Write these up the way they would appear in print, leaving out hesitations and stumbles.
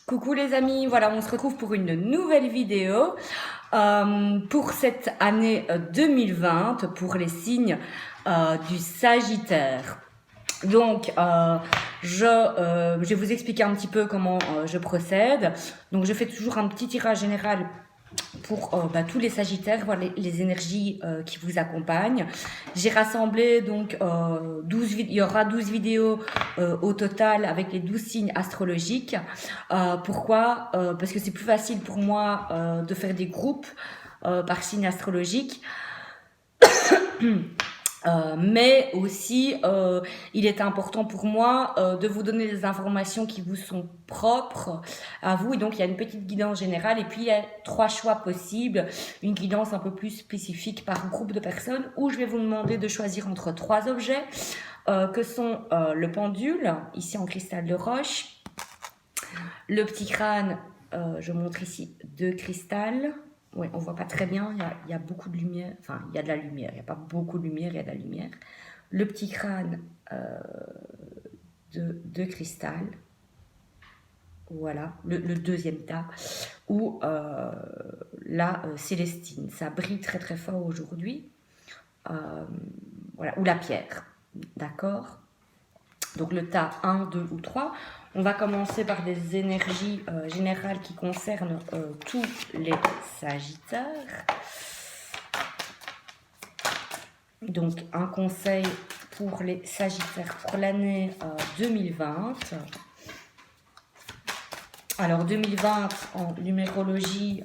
Coucou les amis, voilà, on se retrouve pour une nouvelle vidéo pour cette année 2020 pour les signes du Sagittaire. Donc, je vais vous expliquer un petit peu comment je procède. Donc, je fais toujours un petit tirage général pour tous les Sagittaires, voir les énergies qui vous accompagnent. J'ai rassemblé donc il y aura 12 vidéos au total avec les 12 signes astrologiques. Pourquoi Parce que c'est plus facile pour moi de faire des groupes par signe astrologique. Mais aussi, il est important pour moi de vous donner des informations qui vous sont propres à vous. Et donc, il y a une petite guidance générale et puis il y a 3 choix possibles. Une guidance un peu plus spécifique par groupe de personnes où je vais vous demander de choisir entre 3 objets que sont le pendule, ici en cristal de roche, le petit crâne, je montre ici 2 cristal. Oui, on voit pas très bien, il y a beaucoup de lumière, enfin il y a de la lumière, il n'y a pas beaucoup de lumière, il y a de la lumière. Le petit crâne de cristal, voilà, le deuxième tas, ou la célestine, ça brille très très fort aujourd'hui, voilà, ou la pierre, d'accord. Donc le tas 1, 2 ou 3. On va commencer par des énergies générales qui concernent tous les Sagittaires. Donc un conseil pour les Sagittaires pour l'année 2020. Alors 2020 en numérologie,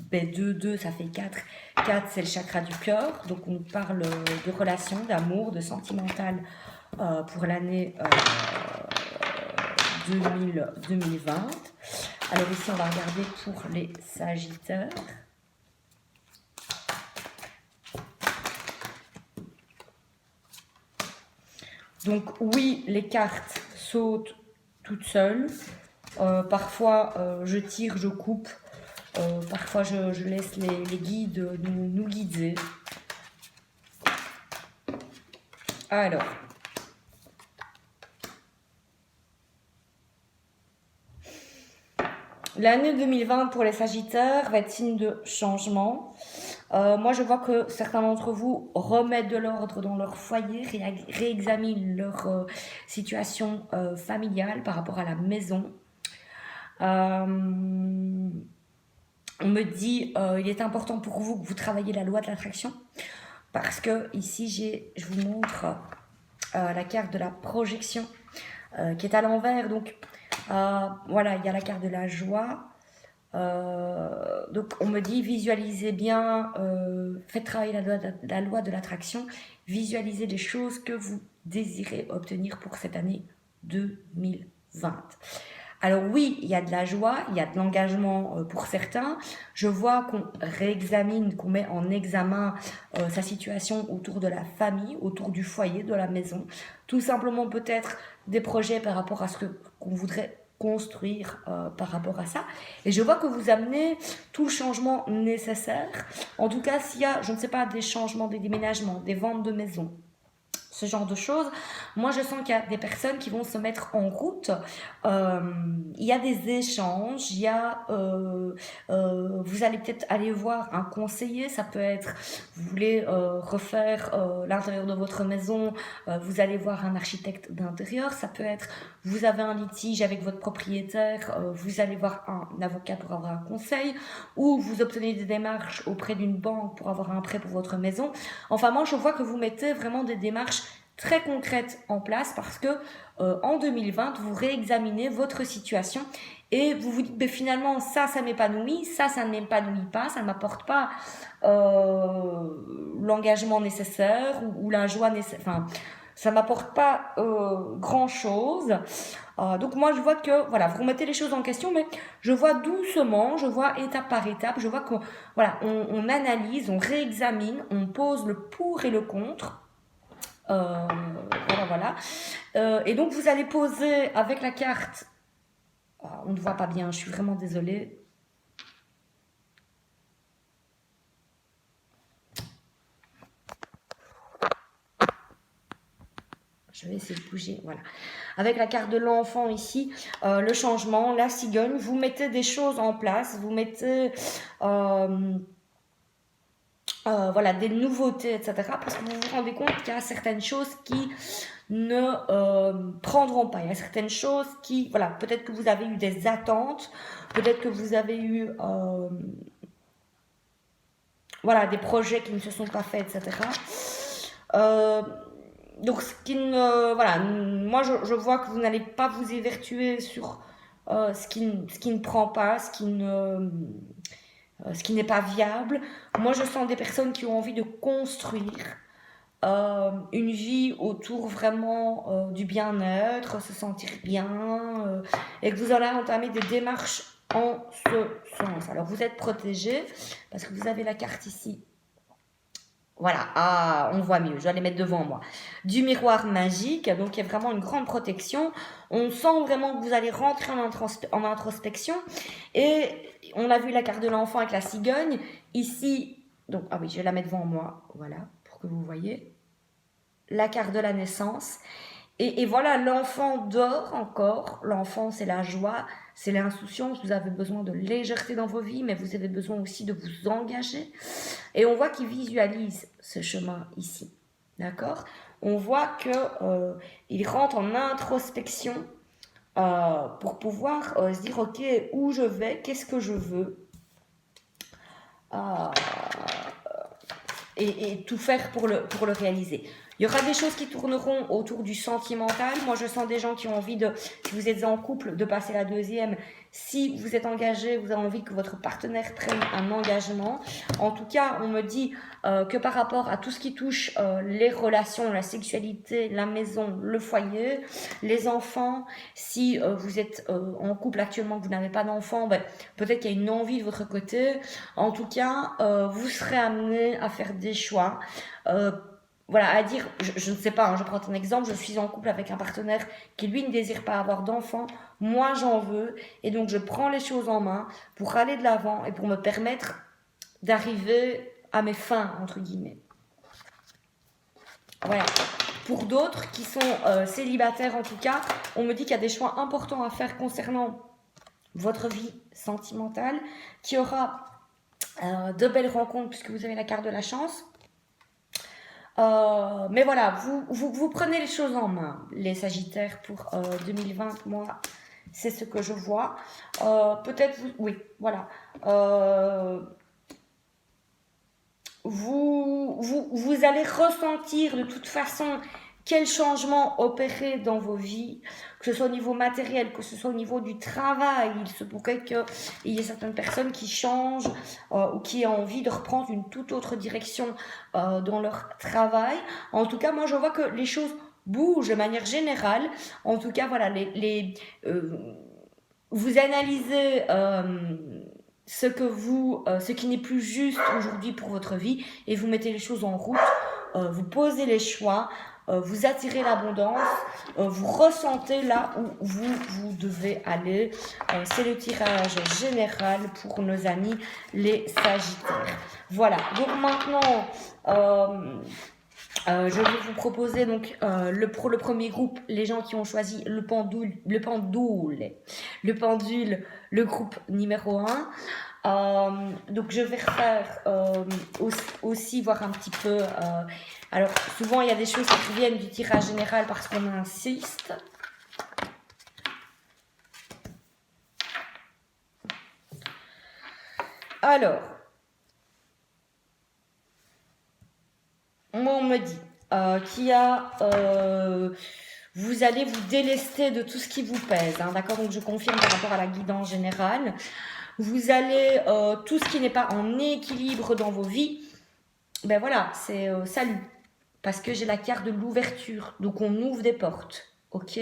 B2, ça fait 4. 4 c'est le chakra du cœur. Donc on parle de relations, d'amour, de sentimental pour l'année 2020. Alors ici on va regarder pour les Sagittaires. Donc oui, les cartes sautent toutes seules. Parfois je tire, je coupe. Parfois je laisse les guides nous guider. Alors, l'année 2020 pour les Sagittaires va être signe de changement. Moi, je vois que certains d'entre vous remettent de l'ordre dans leur foyer, réexaminent leur situation familiale par rapport à la maison. On me dit il est important pour vous que vous travaillez la loi de l'attraction parce que ici, je vous montre la carte de la projection qui est à l'envers. Donc, voilà, il y a la carte de la joie. Donc on me dit visualisez bien, faites travailler la loi de l'attraction, visualisez les choses que vous désirez obtenir pour cette année 2020. Alors oui, il y a de la joie, il y a de l'engagement pour certains. Je vois qu'on réexamine, qu'on met en examen sa situation autour de la famille, autour du foyer, de la maison. Tout simplement peut-être des projets par rapport à ce qu'on voudrait construire par rapport à ça. Et je vois que vous amenez tout le changement nécessaire. En tout cas, s'il y a, je ne sais pas, des changements, des déménagements, des ventes de maisons, ce genre de choses. Moi, je sens qu'il y a des personnes qui vont se mettre en route. Il y a des échanges, il y a, vous allez peut-être aller voir un conseiller. Ça peut être, vous voulez refaire l'intérieur de votre maison, vous allez voir un architecte d'intérieur. Ça peut être, vous avez un litige avec votre propriétaire, vous allez voir un avocat pour avoir un conseil, ou vous obtenez des démarches auprès d'une banque pour avoir un prêt pour votre maison. Enfin, moi, je vois que vous mettez vraiment des démarches très concrètes en place parce que en 2020, vous réexaminez votre situation et vous vous dites ben, finalement ça m'épanouit, ça ne m'épanouit pas, ça ne m'apporte pas l'engagement nécessaire ou la joie nécessaire, enfin ça m'apporte pas grand chose. Donc moi je vois que voilà, vous remettez les choses en question, mais je vois doucement, je vois étape par étape, je vois qu'on voilà, on analyse, on réexamine, on pose le pour et le contre. Voilà. Et donc vous allez poser avec la carte. On ne voit pas bien, je suis vraiment désolée. je vais essayer de bouger, voilà. Avec la carte de l'enfant ici, le changement, la cigogne, vous mettez des choses en place, vous mettez voilà, des nouveautés, etc. Parce que vous vous rendez compte qu'il y a certaines choses qui ne prendront pas. Il y a certaines choses qui, voilà, peut-être que vous avez eu des attentes, peut-être que vous avez eu voilà, des projets qui ne se sont pas faits, etc. Donc, ce qui ne, voilà, moi je vois que vous n'allez pas vous évertuer sur ce qui ne prend pas, ce qui n'est pas viable. Moi je sens des personnes qui ont envie de construire une vie autour vraiment du bien-être, se sentir bien, et que vous allez entamer des démarches en ce sens. Alors vous êtes protégé parce que vous avez la carte ici. Voilà, ah, on voit mieux, je vais les mettre devant moi. Du miroir magique, donc il y a vraiment une grande protection. On sent vraiment que vous allez rentrer en introspection. Et on a vu la carte de l'enfant avec la cigogne. Ici, donc, ah oui, je vais la mettre devant moi, voilà, pour que vous voyez. La carte de la naissance. Et voilà, l'enfant dort encore. L'enfant, c'est la joie, c'est l'insouciance. Vous avez besoin de légèreté dans vos vies, mais vous avez besoin aussi de vous engager. Et on voit qu'il visualise ce chemin ici. D'accord? On voit qu'il rentre en introspection pour pouvoir se dire, ok, où je vais, qu'est-ce que je veux et tout faire pour le réaliser. Il y aura des choses qui tourneront autour du sentimental. Moi, je sens des gens qui ont envie de, si vous êtes en couple, de passer la deuxième. Si vous êtes engagé, vous avez envie que votre partenaire prenne un engagement. En tout cas, on me dit que par rapport à tout ce qui touche les relations, la sexualité, la maison, le foyer, les enfants, si vous êtes en couple actuellement, que vous n'avez pas d'enfants, ben, peut-être qu'il y a une envie de votre côté. En tout cas, vous serez amené à faire des choix. Voilà, à dire, je ne sais pas, hein, je prends un exemple, je suis en couple avec un partenaire qui lui ne désire pas avoir d'enfant, moi j'en veux, et donc je prends les choses en main pour aller de l'avant et pour me permettre d'arriver à mes fins, entre guillemets. Voilà. Pour d'autres qui sont célibataires en tout cas, on me dit qu'il y a des choix importants à faire concernant votre vie sentimentale, qu'il y aura de belles rencontres puisque vous avez la carte de la chance. Mais voilà, vous prenez les choses en main, les Sagittaires, pour 2020, moi, c'est ce que je vois. Peut-être, oui, voilà. Vous allez ressentir de toute façon quel changement opérer dans vos vies, que ce soit au niveau matériel, que ce soit au niveau du travail. Il se pourrait qu'il y ait certaines personnes qui changent ou qui ont envie de reprendre une toute autre direction dans leur travail. En tout cas, moi, je vois que les choses bougent de manière générale. En tout cas, voilà, vous analysez ce qui n'est plus juste aujourd'hui pour votre vie et vous mettez les choses en route, vous posez les choix, vous attirez l'abondance, vous ressentez là où vous devez aller. C'est le tirage général pour nos amis les Sagittaires. Voilà, donc maintenant je vais vous proposer donc pour le premier groupe, les gens qui ont choisi le pendule, le groupe numéro 1. Donc je vais refaire aussi voir un petit peu. Alors souvent il y a des choses qui viennent du tirage général parce qu'on insiste. Alors, moi on me dit qu'il y a vous allez vous délester de tout ce qui vous pèse, hein, d'accord? Donc je confirme par rapport à la guidance générale. Vous allez, tout ce qui n'est pas en équilibre dans vos vies, ben voilà, c'est salut. Parce que j'ai la carte de l'ouverture. Donc on ouvre des portes, ok?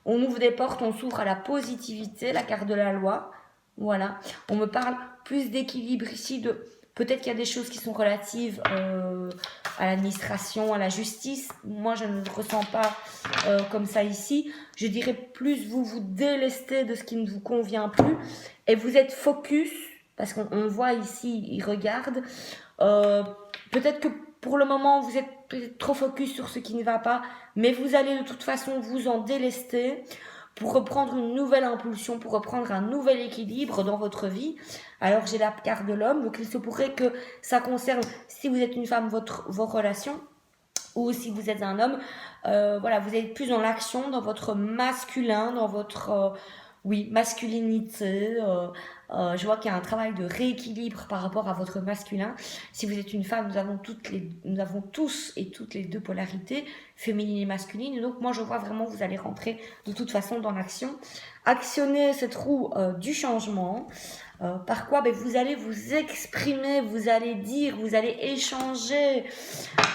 On ouvre des portes, on s'ouvre à la positivité, la carte de la loi. Voilà. On me parle plus d'équilibre ici, de peut-être qu'il y a des choses qui sont relatives à l'administration, à la justice. Moi, je ne le ressens pas comme ça ici. Je dirais plus vous délestez de ce qui ne vous convient plus et vous êtes focus, parce qu'on voit ici, il regarde. Peut-être que Pour le moment, vous êtes peut-être trop focus sur ce qui ne va pas, mais vous allez de toute façon vous en délester pour reprendre une nouvelle impulsion, pour reprendre un nouvel équilibre dans votre vie. Alors j'ai la carte de l'homme, donc il se pourrait que ça concerne, si vous êtes une femme, vos relations, ou si vous êtes un homme, voilà, vous êtes plus dans l'action, dans votre masculin, dans votre oui, masculinité. Je vois qu'il y a un travail de rééquilibre par rapport à votre masculin. Si vous êtes une femme, nous avons tous et toutes les deux polarités, féminine et masculine. Et donc moi, je vois vraiment que vous allez rentrer de toute façon dans l'action. Actionner cette roue du changement. Par quoi vous allez vous exprimer, vous allez dire, vous allez échanger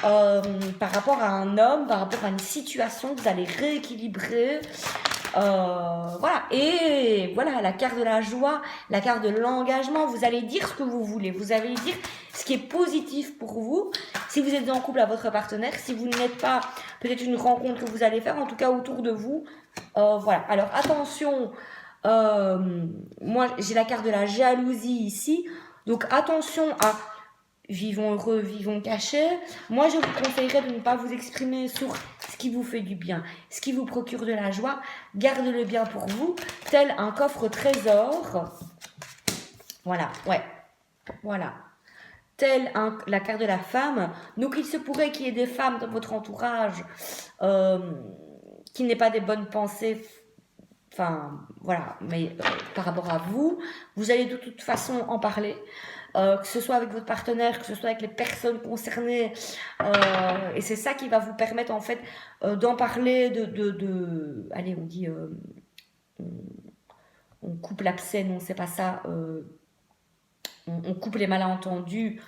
par rapport à un homme, par rapport à une situation, vous allez rééquilibrer. Voilà, et voilà la carte de la joie, la carte de l'engagement. Vous allez dire ce que vous voulez, vous allez dire ce qui est positif pour vous. Si vous êtes en couple à votre partenaire, si vous n'êtes pas, peut-être une rencontre que vous allez faire, en tout cas autour de vous. Voilà, alors attention, moi j'ai la carte de la jalousie ici, donc attention à vivons heureux, vivons cachés. Moi, je vous conseillerais de ne pas vous exprimer sur ce qui vous fait du bien, ce qui vous procure de la joie. Gardez-le bien pour vous, tel un coffre trésor. Voilà, ouais, voilà. La carte de la femme. Donc, il se pourrait qu'il y ait des femmes dans votre entourage qui n'aient pas des bonnes pensées. Enfin, voilà, mais par rapport à vous, vous allez de toute façon en parler. Que ce soit avec votre partenaire, que ce soit avec les personnes concernées. Et c'est ça qui va vous permettre en fait d'en parler, allez, on dit, on coupe l'abcès, non, c'est pas ça. On coupe les malentendus,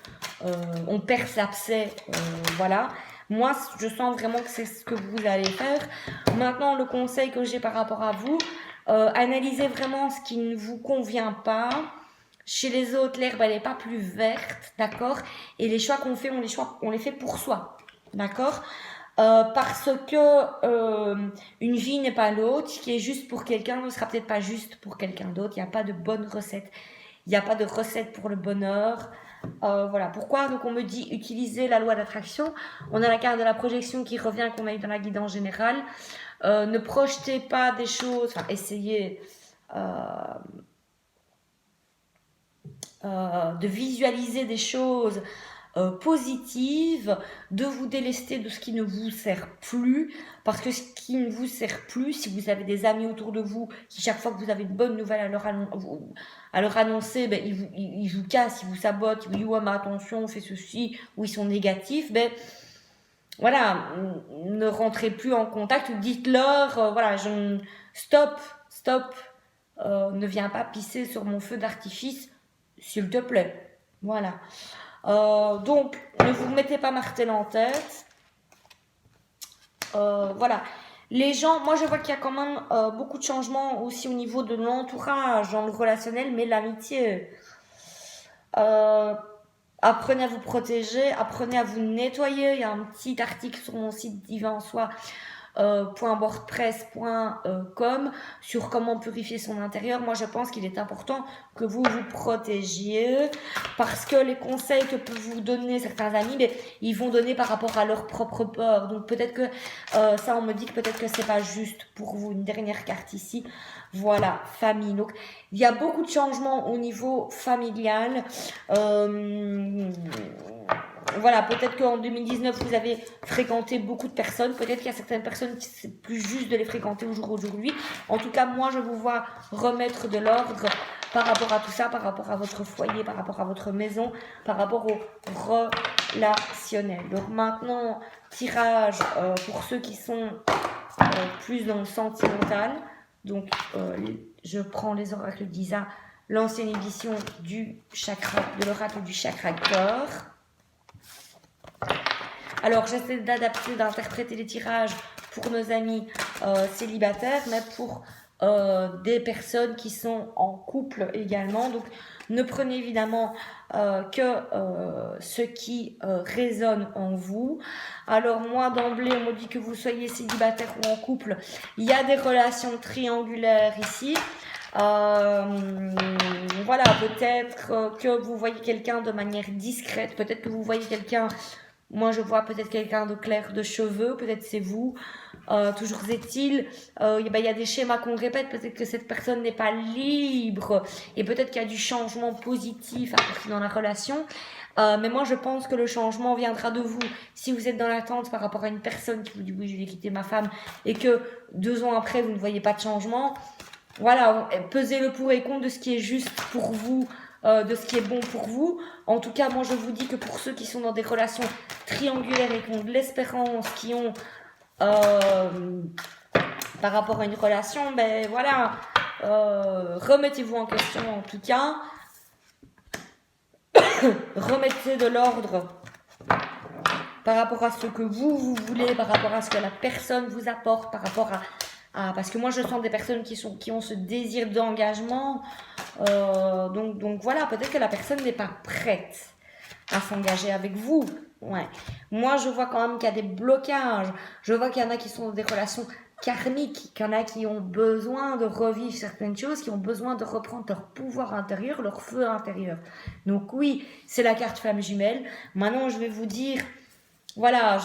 on perce l'abcès, voilà. Moi, je sens vraiment que c'est ce que vous allez faire. Maintenant, le conseil que j'ai par rapport à vous, analysez vraiment ce qui ne vous convient pas. Chez les autres, l'herbe, elle n'est pas plus verte, d'accord? Et les choix qu'on fait, on les fait pour soi, d'accord? Parce que une vie n'est pas l'autre, ce qui est juste pour quelqu'un ne sera peut-être pas juste pour quelqu'un d'autre. Il n'y a pas de bonne recette. Il n'y a pas de recette pour le bonheur. Voilà. Pourquoi donc on me dit utiliser la loi d'attraction? On a la carte de la projection qui revient, qu'on a eu dans la guidance générale. Ne projetez pas des choses, enfin essayez de visualiser des choses positives, de vous délester de ce qui ne vous sert plus, parce que ce qui ne vous sert plus, si vous avez des amis autour de vous qui chaque fois que vous avez une bonne nouvelle à leur annoncer, ils vous cassent, ils vous sabotent, ils vous disent ouais mais attention on fait ceci, ou ils sont négatifs, voilà, ne rentrez plus en contact, ou dites-leur voilà, stop, ne viens pas pisser sur mon feu d'artifice, s'il te plaît. Voilà. Donc, ne vous mettez pas martel en tête. Voilà. Les gens, moi je vois qu'il y a quand même beaucoup de changements aussi au niveau de l'entourage, dans le relationnel, mais l'amitié. Apprenez à vous protéger, apprenez à vous nettoyer. Il y a un petit article sur mon site divinsoi. .wordpress.com sur comment purifier son intérieur. Moi je pense qu'il est important que vous vous protégiez, parce que les conseils que peuvent vous donner certains amis, ils vont donner par rapport à leur propre peur. Donc peut-être que ça, on me dit que peut-être que c'est pas juste pour vous. Une dernière carte ici, voilà, famille. Donc il y a beaucoup de changements au niveau familial. Voilà, peut-être qu'en 2019, vous avez fréquenté beaucoup de personnes. Peut-être qu'il y a certaines personnes qui c'est plus juste de les fréquenter au jour d'aujourd'hui. En tout cas, moi, je vous vois remettre de l'ordre par rapport à tout ça, par rapport à votre foyer, par rapport à votre maison, par rapport au relationnel. Donc maintenant, tirage pour ceux qui sont plus dans le sentimental. Donc, je prends les oracles d'Isa, l'ancienne édition du chakra, de l'oracle du chakra corps. Alors, j'essaie d'adapter, d'interpréter les tirages pour nos amis célibataires, mais pour des personnes qui sont en couple également. Donc, ne prenez évidemment que ce qui résonne en vous. Alors, moi, d'emblée, on me dit que vous soyez célibataire ou en couple. Il y a des relations triangulaires ici. Voilà, peut-être que vous voyez quelqu'un de manière discrète. Peut-être que vous voyez quelqu'un Moi, je vois peut-être quelqu'un de clair de cheveux, peut-être c'est vous. Toujours est-il, il y a des schémas qu'on répète, peut-être que cette personne n'est pas libre et peut-être qu'il y a du changement positif à apporter dans la relation. Mais moi, je pense que le changement viendra de vous. Si vous êtes dans l'attente par rapport à une personne qui vous dit oui, je vais quitter ma femme et que 2 ans après, vous ne voyez pas de changement, voilà, pesez le pour et contre de ce qui est juste pour vous, de ce qui est bon pour vous. En tout cas, moi, je vous dis que pour ceux qui sont dans des relations triangulaires et qui ont de l'espérance, qui ont par rapport à une relation, ben voilà, remettez-vous en question en tout cas. Remettez de l'ordre par rapport à ce que vous voulez, par rapport à ce que la personne vous apporte, par rapport parce que moi je sens des personnes qui ont ce désir d'engagement, donc voilà, peut-être que la personne n'est pas prête à s'engager avec vous. Ouais. Moi je vois quand même qu'il y a des blocages, je vois qu'il y en a qui sont dans des relations karmiques, qu'il y en a qui ont besoin de revivre certaines choses, qui ont besoin de reprendre leur pouvoir intérieur, leur feu intérieur. Donc oui, c'est la carte flamme jumelle. Maintenant je vais vous dire, voilà,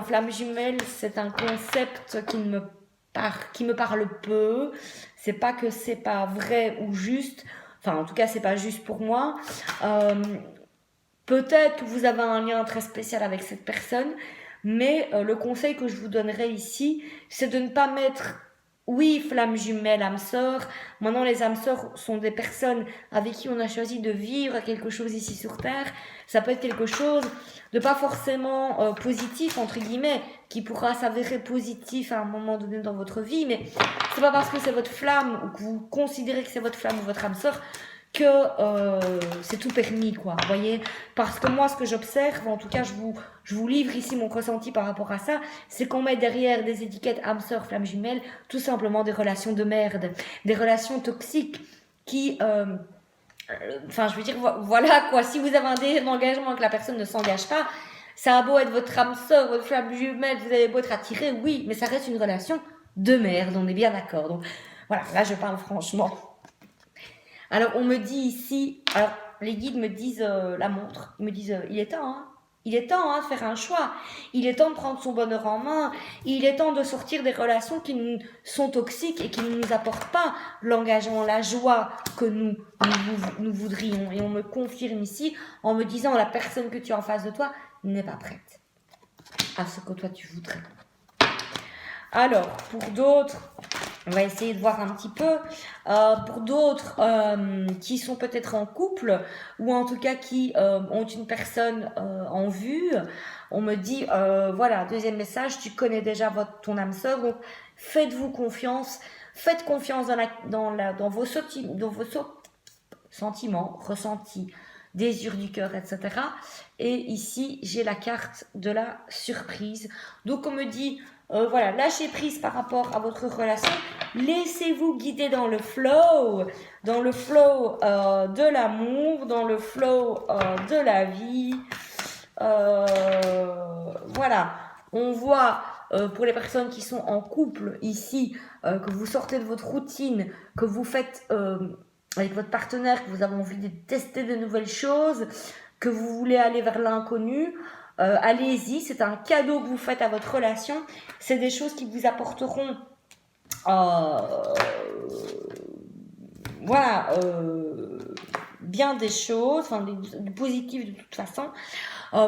flamme jumelle, c'est un concept qui me parle peu. C'est pas que c'est pas vrai ou juste. Enfin, en tout cas, c'est pas juste pour moi. Peut-être que vous avez un lien très spécial avec cette personne, mais le conseil que je vous donnerai ici, c'est de ne pas mettre oui, flamme jumelle, âme sœur. Maintenant, les âmes sœurs sont des personnes avec qui on a choisi de vivre quelque chose ici sur Terre. Ça peut être quelque chose de pas forcément positif, entre guillemets, qui pourra s'avérer positif à un moment donné dans votre vie, mais c'est pas parce que c'est votre flamme ou que vous considérez que c'est votre flamme ou votre âme sœur que c'est tout permis, quoi, vous voyez. Parce que moi, ce que j'observe, en tout cas, je vous livre ici mon ressenti par rapport à ça, c'est qu'on met derrière des étiquettes âme sœur, flamme jumelle, tout simplement des relations de merde, des relations toxiques qui... je veux dire, voilà, quoi, si vous avez un désir d'engagement et que la personne ne s'engage pas, ça a beau être votre âme sœur, votre flamme jumelle, vous avez beau être attiré, oui, mais ça reste une relation de merde, on est bien d'accord. Donc, voilà, là, je parle franchement. Alors, on me dit ici, alors les guides me disent la montre, ils me disent il est temps, hein. Il est temps de faire un choix. Il est temps de prendre son bonheur en main. Il est temps de sortir des relations qui nous sont toxiques et qui ne nous apportent pas l'engagement, la joie que nous voudrions. Et on me confirme ici en me disant la personne que tu as en face de toi n'est pas prête à ce que toi tu voudrais. Alors, pour d'autres, on va essayer de voir un petit peu. Pour d'autres qui sont peut-être en couple ou en tout cas qui ont une personne en vue, on me dit, voilà, deuxième message, tu connais déjà ton âme sœur, donc faites-vous confiance. Faites confiance dans vos sentiments, ressentis, désirs du cœur, etc. Et ici, j'ai la carte de la surprise. Donc, on me dit... voilà, lâchez prise par rapport à votre relation. Laissez-vous guider dans le flow de l'amour, dans le flow de la vie. Voilà, on voit pour les personnes qui sont en couple ici, que vous sortez de votre routine, que vous faites avec votre partenaire, que vous avez envie de tester de nouvelles choses, que vous voulez aller vers l'inconnu. Allez-y, c'est un cadeau que vous faites à votre relation. C'est des choses qui vous apporteront bien des choses, enfin du positif de toute façon.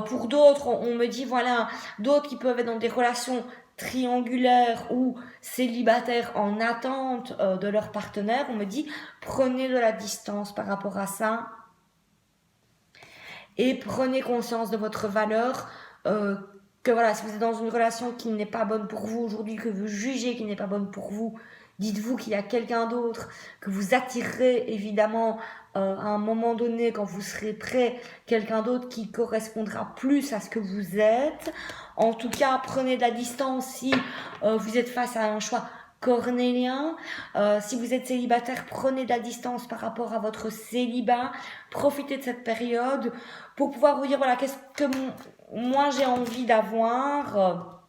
Pour d'autres, on me dit voilà, d'autres qui peuvent être dans des relations triangulaires ou célibataires en attente de leur partenaire, on me dit prenez de la distance par rapport à ça. Et prenez conscience de votre valeur, que voilà, si vous êtes dans une relation qui n'est pas bonne pour vous aujourd'hui, que vous jugez qui n'est pas bonne pour vous, dites-vous qu'il y a quelqu'un d'autre, que vous attirerez évidemment à un moment donné, quand vous serez prêt, quelqu'un d'autre qui correspondra plus à ce que vous êtes. En tout cas, prenez de la distance si vous êtes face à un choix cornélien. Si vous êtes célibataire, prenez de la distance par rapport à votre célibat. Profitez de cette période pour pouvoir vous dire voilà, qu'est-ce que moi j'ai envie d'avoir.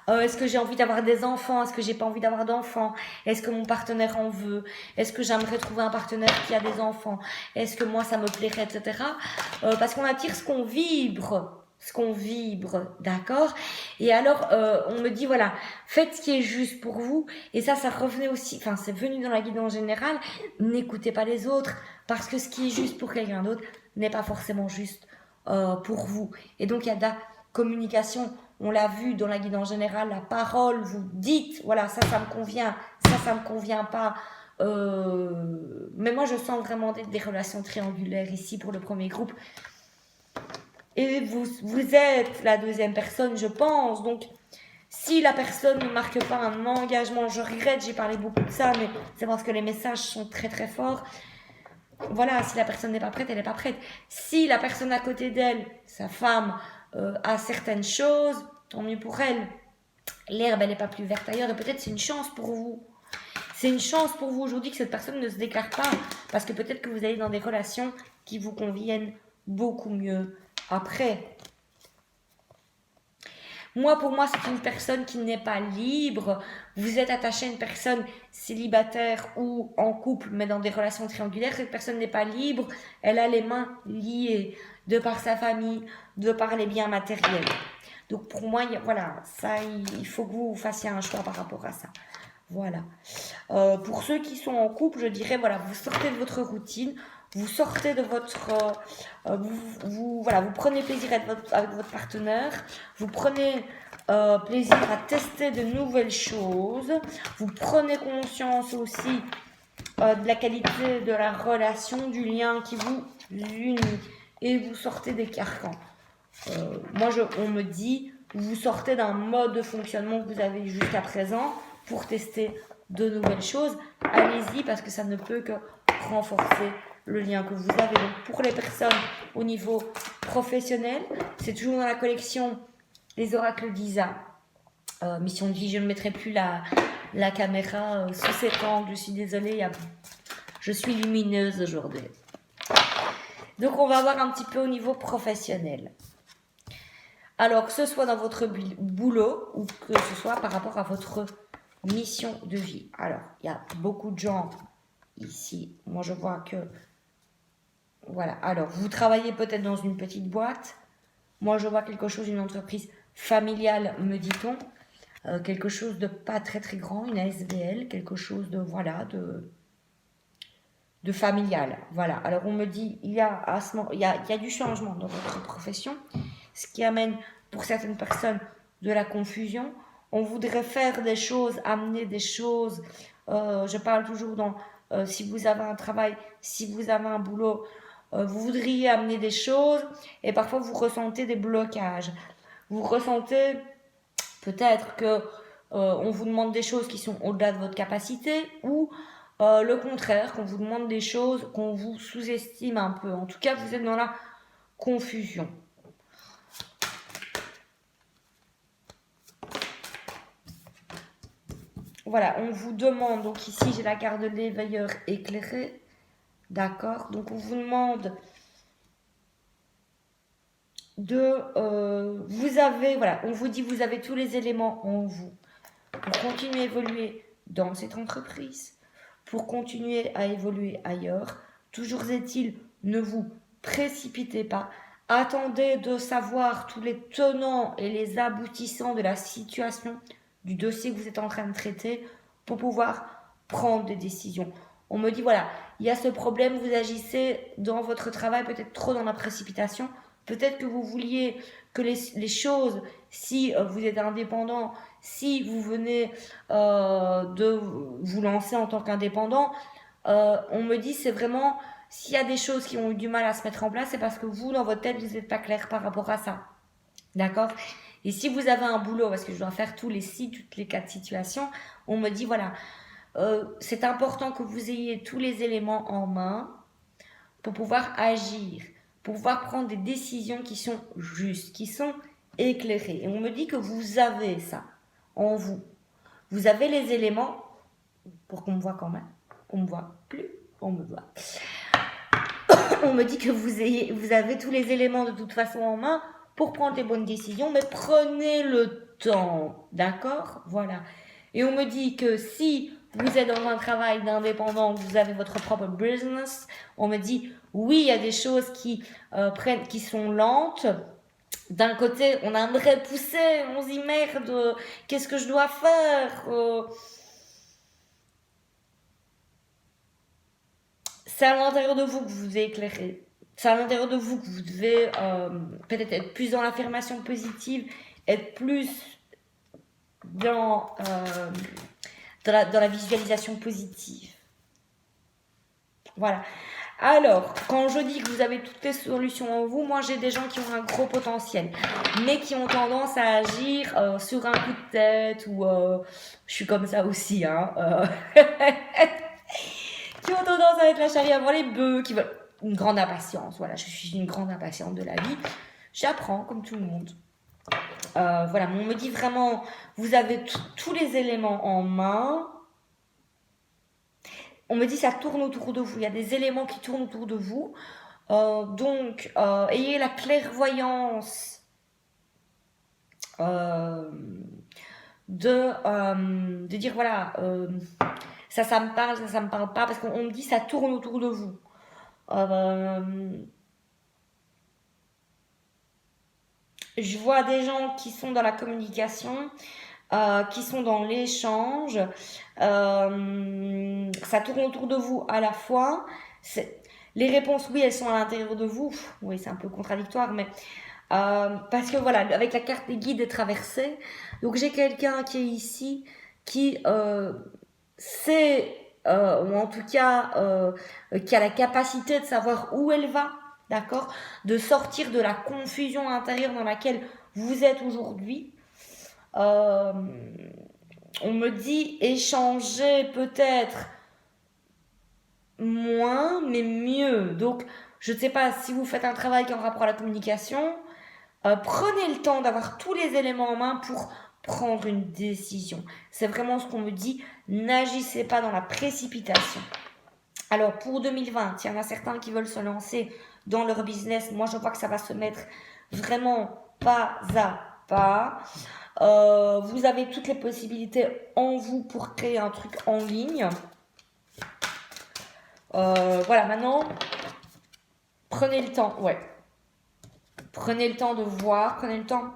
Est-ce que j'ai envie d'avoir des enfants? Est-ce que j'ai pas envie d'avoir d'enfants? Est-ce que mon partenaire en veut? Est-ce que j'aimerais trouver un partenaire qui a des enfants? Est-ce que moi ça me plairait, etc. Parce qu'on attire ce qu'on vibre. Ce qu'on vibre, d'accord? Et alors, on me dit, voilà, faites ce qui est juste pour vous. Et ça revenait aussi, enfin, c'est venu dans la guidance générale. N'écoutez pas les autres, parce que ce qui est juste pour quelqu'un d'autre n'est pas forcément juste pour vous. Et donc, il y a de la communication. On l'a vu dans la guidance générale, la parole, vous dites, voilà, ça me convient, ça me convient pas. Mais moi, je sens vraiment des relations triangulaires ici pour le premier groupe. Et vous êtes la deuxième personne, je pense. Donc, si la personne ne marque pas un engagement, je regrette, j'ai parlé beaucoup de ça, mais c'est parce que les messages sont très très forts. Voilà, si la personne n'est pas prête, elle n'est pas prête. Si la personne à côté d'elle, sa femme, a certaines choses, tant mieux pour elle. L'herbe, elle n'est pas plus verte ailleurs, et peut-être c'est une chance pour vous. C'est une chance pour vous aujourd'hui que cette personne ne se déclare pas, parce que peut-être que vous allez dans des relations qui vous conviennent beaucoup mieux après. Pour moi, c'est une personne qui n'est pas libre. Vous êtes attaché à une personne célibataire ou en couple, mais dans des relations triangulaires. Cette personne n'est pas libre. Elle a les mains liées de par sa famille, de par les biens matériels. Donc pour moi, voilà, ça, il faut que vous fassiez un choix par rapport à ça. Voilà. Pour ceux qui sont en couple, je dirais, voilà, vous sortez de votre routine, vous sortez de votre... vous prenez plaisir avec votre partenaire, vous prenez plaisir à tester de nouvelles choses, vous prenez conscience aussi de la qualité de la relation, du lien qui vous unit, et vous sortez des carcans. On me dit, vous sortez d'un mode de fonctionnement que vous avez jusqu'à présent pour tester de nouvelles choses. Allez-y, parce que ça ne peut que renforcer le lien que vous avez. Donc pour les personnes au niveau professionnel, c'est toujours dans la collection Les Oracles d'Isa. Mission de vie, je ne mettrai plus la caméra sous cet angle, je suis désolée, je suis lumineuse aujourd'hui. Donc on va voir un petit peu au niveau professionnel. Alors que ce soit dans votre boulot ou que ce soit par rapport à votre mission de vie. Alors, il y a beaucoup de gens ici. Moi, je vois que... Voilà. Alors, vous travaillez peut-être dans une petite boîte. Moi, je vois quelque chose, une entreprise familiale, me dit-on. Quelque chose de pas très très grand, une ASBL. Quelque chose de, voilà, de familial. Voilà. Alors, on me dit, il y a du changement dans votre profession. Ce qui amène pour certaines personnes de la confusion. On voudrait faire des choses, amener des choses. Je parle toujours si vous avez un travail, si vous avez un boulot, vous voudriez amener des choses et parfois vous ressentez des blocages. Vous ressentez peut-être que on vous demande des choses qui sont au-delà de votre capacité ou le contraire, qu'on vous demande des choses qu'on vous sous-estime un peu. En tout cas, vous êtes dans la confusion. Voilà, on vous demande, donc ici j'ai la carte de l'éveilleur éclairé, d'accord? Donc on vous demande on vous dit vous avez tous les éléments en vous pour continuer à évoluer dans cette entreprise, pour continuer à évoluer ailleurs. Toujours est-il, ne vous précipitez pas, attendez de savoir tous les tenants et les aboutissants de la situation, du dossier que vous êtes en train de traiter pour pouvoir prendre des décisions. On me dit, voilà, il y a ce problème, vous agissez dans votre travail peut-être trop dans la précipitation. Peut-être que vous vouliez que les choses, si vous êtes indépendant, si vous venez de vous lancer en tant qu'indépendant, on me dit, c'est vraiment, s'il y a des choses qui ont eu du mal à se mettre en place, c'est parce que vous, dans votre tête, vous n'êtes pas clair par rapport à ça. D'accord? Et si vous avez un boulot, parce que je dois faire toutes les 4 situations, on me dit, voilà, c'est important que vous ayez tous les éléments en main pour pouvoir agir, pour pouvoir prendre des décisions qui sont justes, qui sont éclairées. Et on me dit que vous avez ça en vous. Vous avez les éléments, pour qu'on me voit quand même, on me voit plus, on me voit. On me dit que vous avez tous les éléments de toute façon en main pour prendre les bonnes décisions, mais prenez le temps, d'accord? Voilà. Et on me dit que si vous êtes dans un travail d'indépendant, vous avez votre propre business, on me dit oui, il y a des choses qui sont lentes. D'un côté, on aimerait pousser, on se dit merde, qu'est-ce que je dois faire? C'est à l'intérieur de vous que vous devez éclairer. C'est à l'intérieur de vous que vous devez peut-être être plus dans l'affirmation positive, être plus dans, dans la visualisation positive. Voilà. Alors, quand je dis que vous avez toutes les solutions en vous, moi j'ai des gens qui ont un gros potentiel, mais qui ont tendance à agir sur un coup de tête, ou je suis comme ça aussi, hein, qui ont tendance à être la charrue avant les bœufs, qui veulent une grande impatience. Voilà, je suis une grande impatiente de la vie. J'apprends comme tout le monde. Voilà, on me dit vraiment, vous avez tous les éléments en main. On me dit ça tourne autour de vous. Il y a des éléments qui tournent autour de vous. Donc, ayez la clairvoyance de dire voilà, ça me parle, ça me parle pas, parce qu'on me dit ça tourne autour de vous. Je vois des gens qui sont dans la communication, qui sont dans l'échange. Ça tourne autour de vous à la fois. Les réponses, oui, elles sont à l'intérieur de vous. Oui, c'est un peu contradictoire, mais parce que voilà, avec la carte des guides et traversée, donc j'ai quelqu'un qui est ici, qui sait, ou en tout cas, qui a la capacité de savoir où elle va, d'accord, de sortir de la confusion intérieure dans laquelle vous êtes aujourd'hui. On me dit échanger peut-être moins, mais mieux. Donc, je ne sais pas si vous faites un travail qui est en rapport à la communication, prenez le temps d'avoir tous les éléments en main pour prendre une décision. C'est vraiment ce qu'on me dit. N'agissez pas dans la précipitation. Alors, pour 2020, il y en a certains qui veulent se lancer dans leur business. Moi, je vois que ça va se mettre vraiment pas à pas. Vous avez toutes les possibilités en vous pour créer un truc en ligne. Voilà, maintenant, prenez le temps, ouais. Prenez le temps de voir, prenez le temps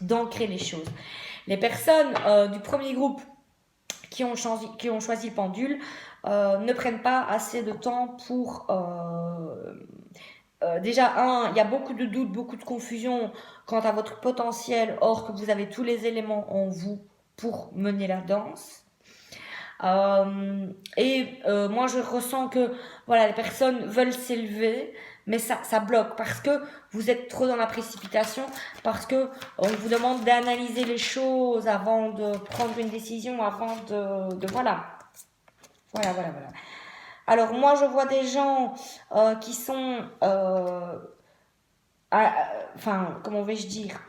d'ancrer les choses. Les personnes du premier groupe qui ont choisi le pendule ne prennent pas assez de temps pour... déjà, il y a beaucoup de doutes, beaucoup de confusion quant à votre potentiel, or que vous avez tous les éléments en vous pour mener la danse. Moi, je ressens que voilà, les personnes veulent s'élever, mais ça bloque parce que vous êtes trop dans la précipitation, parce que on vous demande d'analyser les choses avant de prendre une décision, avant de voilà. Voilà. Alors moi, je vois des gens qui sont, comment vais-je dire,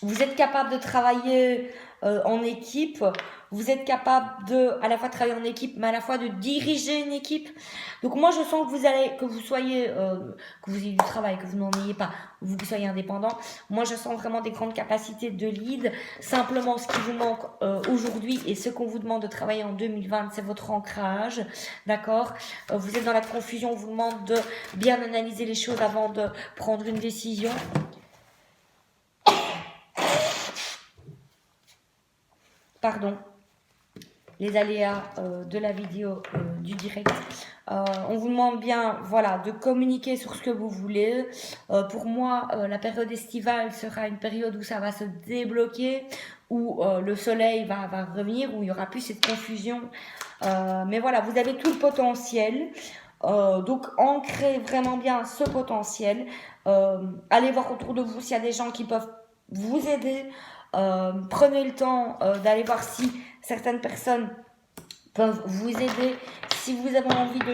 vous êtes capable de travailler en équipe, vous êtes capable de à la fois travailler en équipe, mais à la fois de diriger une équipe. Donc moi, je sens que vous soyez, que vous ayez du travail, que vous n'en ayez pas, vous soyez indépendant. Moi, je sens vraiment des grandes capacités de lead. Simplement, ce qui vous manque aujourd'hui et ce qu'on vous demande de travailler en 2020, c'est votre ancrage, d'accord? Vous êtes dans la confusion, on vous demande de bien analyser les choses avant de prendre une décision. Pardon, les aléas de la vidéo du direct. On vous demande bien, voilà, de communiquer sur ce que vous voulez. Pour moi, la période estivale sera une période où ça va se débloquer, où le soleil va revenir, où il y aura plus cette confusion. Mais voilà, vous avez tout le potentiel. Donc, ancrez vraiment bien ce potentiel. Allez voir autour de vous s'il y a des gens qui peuvent vous aider. Prenez le temps d'aller voir si certaines personnes peuvent vous aider. Si vous avez envie de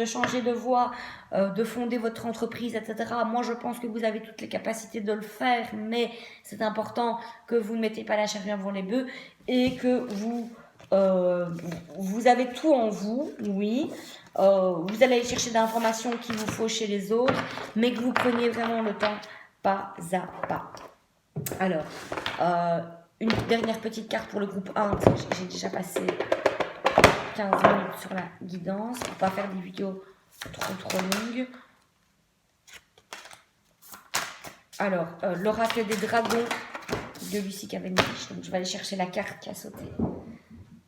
changer de voie, de fonder votre entreprise, etc. Moi, je pense que vous avez toutes les capacités de le faire, mais c'est important que vous ne mettez pas la charrue avant les bœufs et que vous avez tout en vous, oui. Vous allez aller chercher d'informations qu'il vous faut chez les autres, mais que vous preniez vraiment le temps pas à pas. Alors, une dernière petite carte pour le groupe 1. J'ai déjà passé 15 minutes sur la guidance pour pas faire des vidéos trop longues. Alors, l'oracle des dragons de Lucie Cavendish. Donc, je vais aller chercher la carte qui a sauté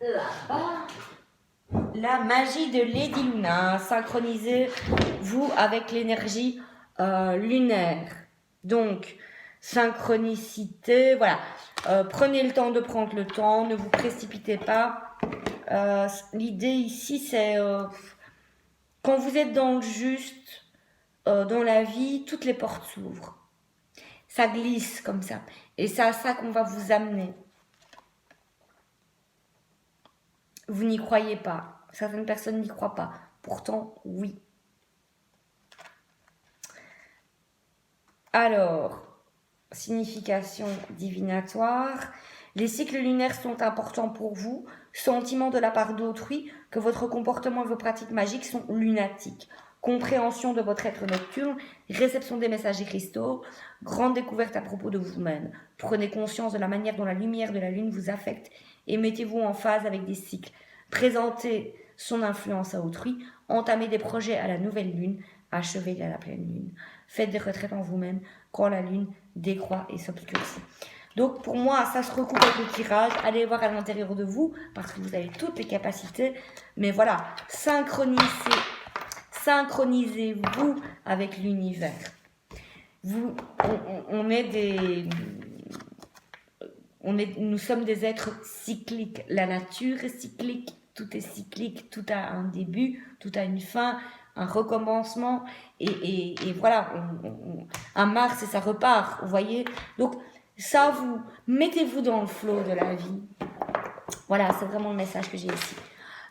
là-bas. La magie de Lady Luna. Synchronisez-vous avec l'énergie lunaire. Donc, synchronicité, voilà. Prenez le temps de prendre le temps, ne vous précipitez pas. L'idée ici, c'est quand vous êtes dans le juste, dans la vie, toutes les portes s'ouvrent. Ça glisse comme ça. Et c'est à ça qu'on va vous amener. Vous n'y croyez pas. Certaines personnes n'y croient pas. Pourtant, oui. Alors, signification divinatoire. Les cycles lunaires sont importants pour vous. Sentiment de la part d'autrui que votre comportement et vos pratiques magiques sont lunatiques. Compréhension de votre être nocturne, réception des messages des cristaux, grande découverte à propos de vous-même. Prenez conscience de la manière dont la lumière de la lune vous affecte et mettez-vous en phase avec des cycles. Présentez son influence à autrui, entamez des projets à la nouvelle lune, achevez à la pleine lune. Faites des retraites en vous-même quand la lune décroît et s'obscurcit. Donc pour moi, ça se recoupe avec le tirage. Allez voir à l'intérieur de vous parce que vous avez toutes les capacités. Mais voilà, synchronisez-vous avec l'univers. Nous sommes des êtres cycliques. La nature est cyclique, tout est cyclique, tout a un début, tout a une fin, un recommencement, et voilà, un Mars et ça repart, vous voyez. Donc ça, vous mettez-vous dans le flot de la vie. Voilà, c'est vraiment le message que j'ai ici.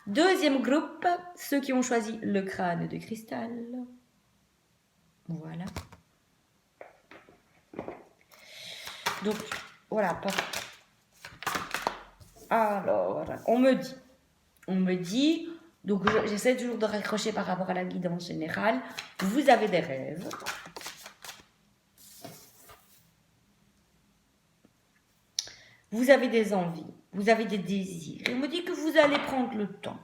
Deuxième groupe, ceux qui ont choisi le crâne de cristal. Voilà. Donc, voilà. Alors, on me dit, donc j'essaie toujours de raccrocher par rapport à la guidance générale. Vous avez des rêves. Vous avez des envies, vous avez des désirs. Il me dit que vous allez prendre le temps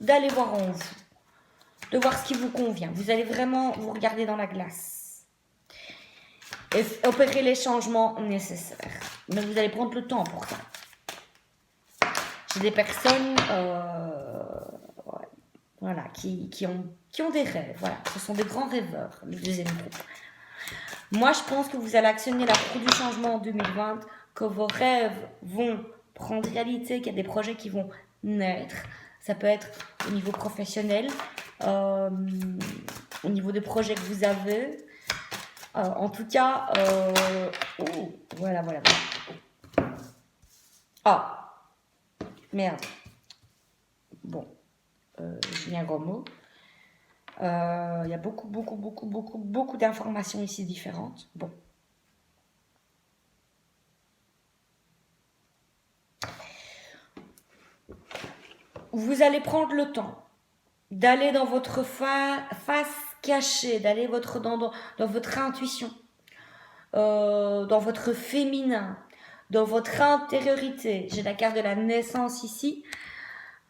d'aller voir en vous, de voir ce qui vous convient. Vous allez vraiment vous regarder dans la glace et opérer les changements nécessaires. Mais vous allez prendre le temps pour ça. J'ai des personnes voilà, qui ont des rêves. Voilà. Ce sont des grands rêveurs, le deuxième groupe. Moi, je pense que vous allez actionner la roue du changement en 2020, que vos rêves vont prendre réalité, qu'il y a des projets qui vont naître. Ça peut être au niveau professionnel, au niveau des projets que vous avez. En tout cas, voilà. Ah, merde. Bon, j'ai mis un gros mot. Il y a beaucoup d'informations ici différentes. Bon. Vous allez prendre le temps d'aller dans votre face cachée, d'aller dans votre intuition, dans votre féminin, dans votre intériorité. J'ai la carte de la naissance ici.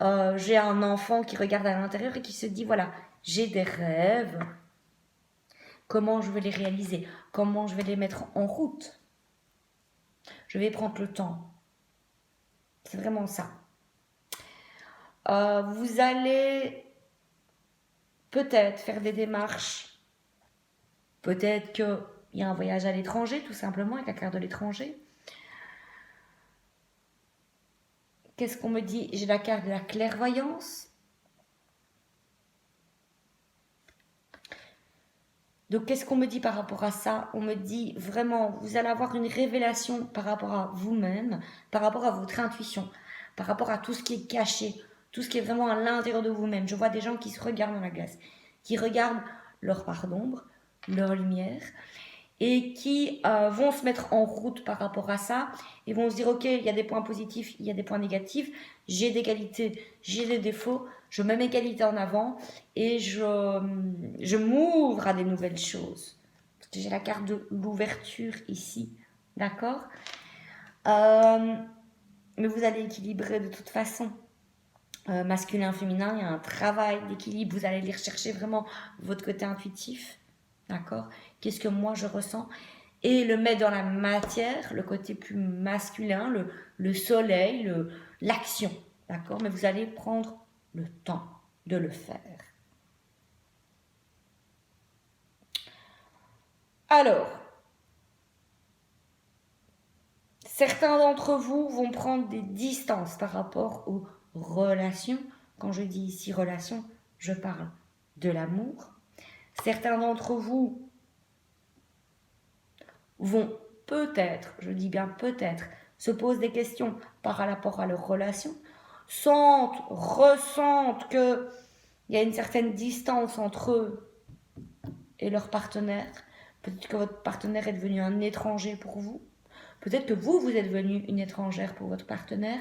J'ai un enfant qui regarde à l'intérieur et qui se dit, voilà, j'ai des rêves. Comment je vais les réaliser? Comment je vais les mettre en route? Je vais prendre le temps. C'est vraiment ça. Vous allez peut-être faire des démarches. Peut-être qu'il y a un voyage à l'étranger, tout simplement, avec la carte de l'étranger. Qu'est-ce qu'on me dit? J'ai la carte de la clairvoyance. Donc, qu'est-ce qu'on me dit par rapport à ça? On me dit vraiment, vous allez avoir une révélation par rapport à vous-même, par rapport à votre intuition, par rapport à tout ce qui est caché, tout ce qui est vraiment à l'intérieur de vous-même. Je vois des gens qui se regardent dans la glace, qui regardent leur part d'ombre, leur lumière, et qui vont se mettre en route par rapport à ça, et vont se dire, ok, il y a des points positifs, il y a des points négatifs, j'ai des qualités, j'ai des défauts, je mets mes qualités en avant, et je m'ouvre à des nouvelles choses. Parce que j'ai la carte de l'ouverture ici, d'accord? Mais vous allez équilibrer de toute façon. Masculin, féminin, il y a un travail d'équilibre. Vous allez aller rechercher vraiment votre côté intuitif, d'accord? Qu'est-ce que moi je ressens? Et le mettre dans la matière, le côté plus masculin, le soleil, l'action, d'accord? Mais vous allez prendre le temps de le faire. Alors, certains d'entre vous vont prendre des distances par rapport aux relations. Quand je dis ici relations, je parle de l'amour. Certains d'entre vous vont peut-être, je dis bien peut-être, se posent des questions par rapport à leur relation, ressentent qu'il y a une certaine distance entre eux et leur partenaire. Peut-être que votre partenaire est devenu un étranger pour vous. Peut-être que vous êtes devenu une étrangère pour votre partenaire.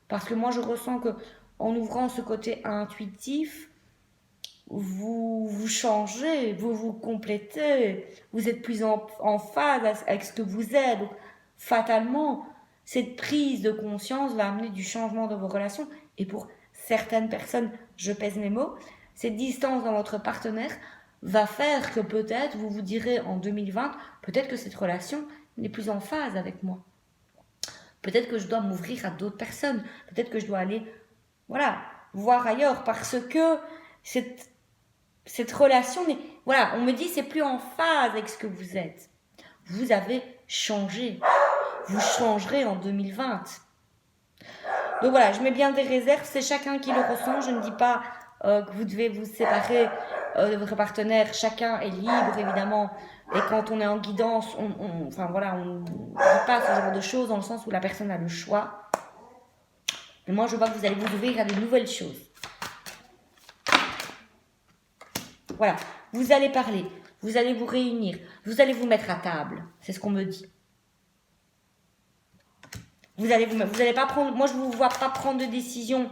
Parce que moi, je ressens que en ouvrant ce côté intuitif, vous changez, vous complétez, vous êtes plus en phase avec ce que vous êtes. Donc, fatalement, cette prise de conscience va amener du changement dans vos relations. Et pour certaines personnes, je pèse mes mots, cette distance dans votre partenaire va faire que peut-être vous vous direz en 2020, peut-être que cette relation n'est plus en phase avec moi. Peut-être que je dois m'ouvrir à d'autres personnes. Peut-être que je dois aller, voilà, voir ailleurs parce que cette relation, voilà, on me dit c'est plus en phase avec ce que vous êtes. Vous avez changé. Vous changerez en 2020. Donc voilà, je mets bien des réserves, c'est chacun qui le ressent. Je ne dis pas que vous devez vous séparer de votre partenaire. Chacun est libre, évidemment. Et quand on est en guidance, enfin voilà, on ne dit pas ce genre de choses dans le sens où la personne a le choix. Mais moi, je vois que vous allez vous ouvrir à de nouvelles choses. Voilà, vous allez parler, vous allez vous réunir, vous allez vous mettre à table. C'est ce qu'on me dit. Vous allez pas prendre, moi je vous vois pas prendre de décision.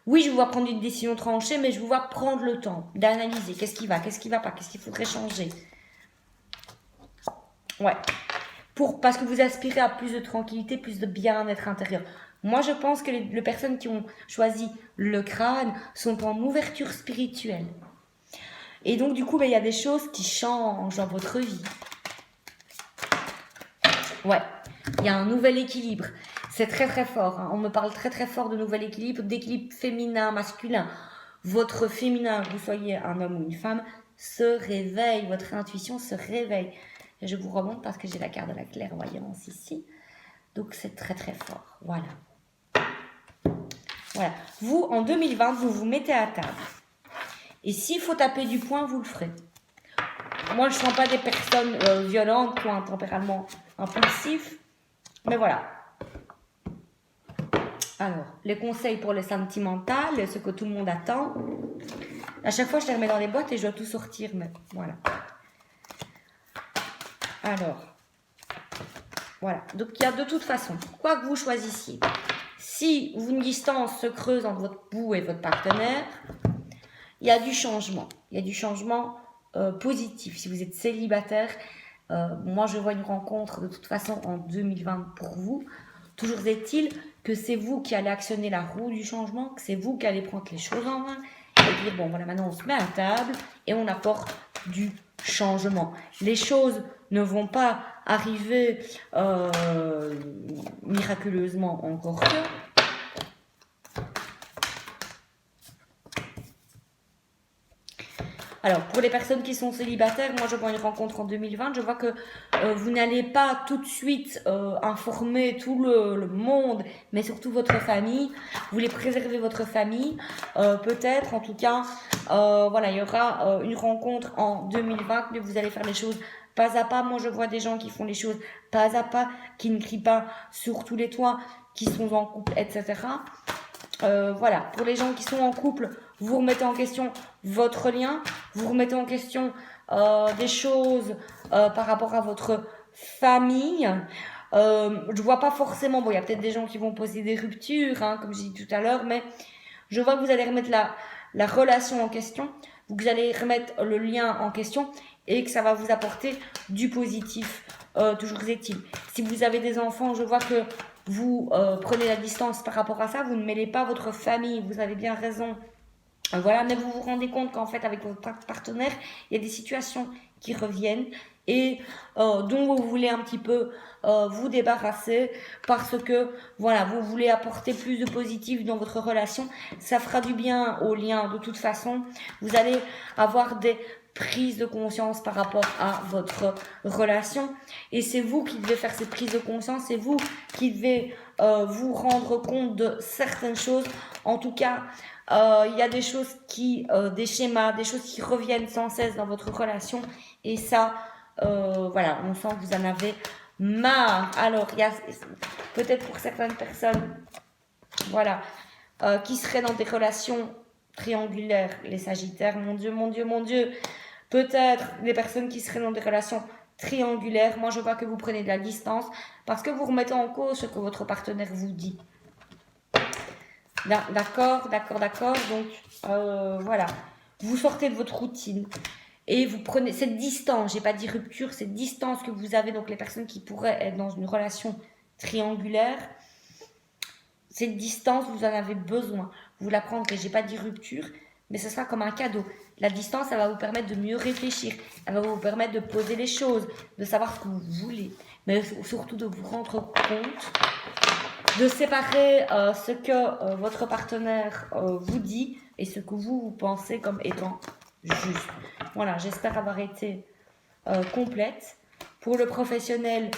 Oui, je vous vois prendre une décision tranchée, mais je vous vois prendre le temps d'analyser. Qu'est-ce qui va pas, qu'est-ce qu'il faudrait changer. Ouais. Parce que vous aspirez à plus de tranquillité, plus de bien-être intérieur. Moi, je pense que les personnes qui ont choisi le crâne sont en ouverture spirituelle. Et donc, du coup, il y a des choses qui changent dans votre vie. Ouais, il y a un nouvel équilibre. C'est très très fort. Hein. On me parle très très fort de nouvel équilibre, d'équilibre féminin, masculin. Votre féminin, que vous soyez un homme ou une femme, se réveille. Votre intuition se réveille. Et je vous remonte parce que j'ai la carte de la clairvoyance ici. Donc, c'est très très fort. Voilà. Voilà. Vous, en 2020, vous vous mettez à table. Et s'il faut taper du poing, vous le ferez. Moi, je ne sens pas des personnes violentes qui ont un tempérament impulsif. Mais voilà. Alors, les conseils pour le sentimental, ce que tout le monde attend. À chaque fois, je les remets dans les boîtes et je dois tout sortir. Mais voilà. Alors, voilà. Donc, il y a de toute façon, quoi que vous choisissiez, si une distance se creuse entre vous et votre partenaire, il y a du changement. Il y a du changement positif. Si vous êtes célibataire, moi, je vois une rencontre de toute façon en 2020 pour vous. Toujours est-il que c'est vous qui allez actionner la roue du changement, que c'est vous qui allez prendre les choses en main et dire, bon, voilà, maintenant on se met à table et on apporte du changement. Les choses ne vont pas arriver miraculeusement encore que. Alors, pour les personnes qui sont célibataires, moi je vois une rencontre en 2020, je vois que vous n'allez pas tout de suite informer tout le monde, mais surtout votre famille. Vous voulez préserver votre famille, peut-être, en tout cas, voilà, il y aura une rencontre en 2020, mais vous allez faire les choses pas à pas. Moi je vois des gens qui font les choses pas à pas, qui ne crient pas sur tous les toits, qui sont en couple, etc. Voilà, pour les gens qui sont en couple, vous remettez en question votre lien, vous remettez en question des choses par rapport à votre famille. Je vois pas forcément, bon, il y a peut-être des gens qui vont poser des ruptures, hein, comme j'ai dit tout à l'heure, mais je vois que vous allez remettre la relation en question, vous allez remettre le lien en question et que ça va vous apporter du positif toujours est-il, si vous avez des enfants, je vois que vous prenez la distance par rapport à ça, vous ne mêlez pas votre famille, vous avez bien raison. Voilà, mais vous vous rendez compte qu'en fait, avec votre partenaire, il y a des situations qui reviennent et dont vous voulez un petit peu vous débarrasser parce que, voilà, vous voulez apporter plus de positif dans votre relation. Ça fera du bien au lien de toute façon. Vous allez avoir des prises de conscience par rapport à votre relation et c'est vous qui devez faire cette prise de conscience, c'est vous qui devez vous rendre compte de certaines choses. En tout cas, il y a des choses des schémas, des choses qui reviennent sans cesse dans votre relation. Et ça, voilà, on sent que vous en avez marre. Alors, il y a peut-être pour certaines personnes, voilà, qui seraient dans des relations triangulaires, les Sagittaires, mon Dieu, mon Dieu, mon Dieu. Peut-être des personnes qui seraient dans des relations triangulaires. Moi, je vois que vous prenez de la distance parce que vous remettez en cause ce que votre partenaire vous dit. D'accord. Donc, voilà. Vous sortez de votre routine et vous prenez cette distance, j'ai pas dit rupture, cette distance que vous avez, donc les personnes qui pourraient être dans une relation triangulaire, cette distance, vous en avez besoin. Vous la prendrez, j'ai pas dit rupture, mais ce sera comme un cadeau. La distance, ça va vous permettre de mieux réfléchir, elle va vous permettre de poser les choses, de savoir ce que vous voulez, mais surtout de vous rendre compte, de séparer ce que votre partenaire vous dit et ce que vous pensez comme étant juste. Voilà, j'espère avoir été complète. Pour le professionnel,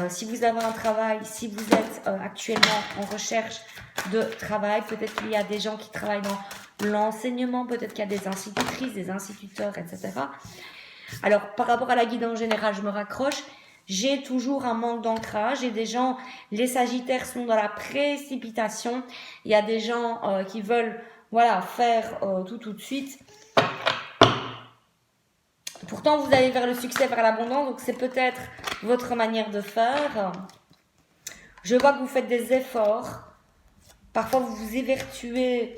si vous avez un travail, si vous êtes actuellement en recherche de travail, peut-être qu'il y a des gens qui travaillent dans l'enseignement, peut-être qu'il y a des institutrices, des instituteurs, etc. Alors, par rapport à la guide en général, je me raccroche. J'ai toujours un manque d'ancrage et des gens, les Sagittaires sont dans la précipitation. Il y a des gens qui veulent, voilà, faire tout de suite. Pourtant, vous allez vers le succès, vers l'abondance, donc c'est peut-être votre manière de faire. Je vois que vous faites des efforts. Parfois, vous vous évertuez.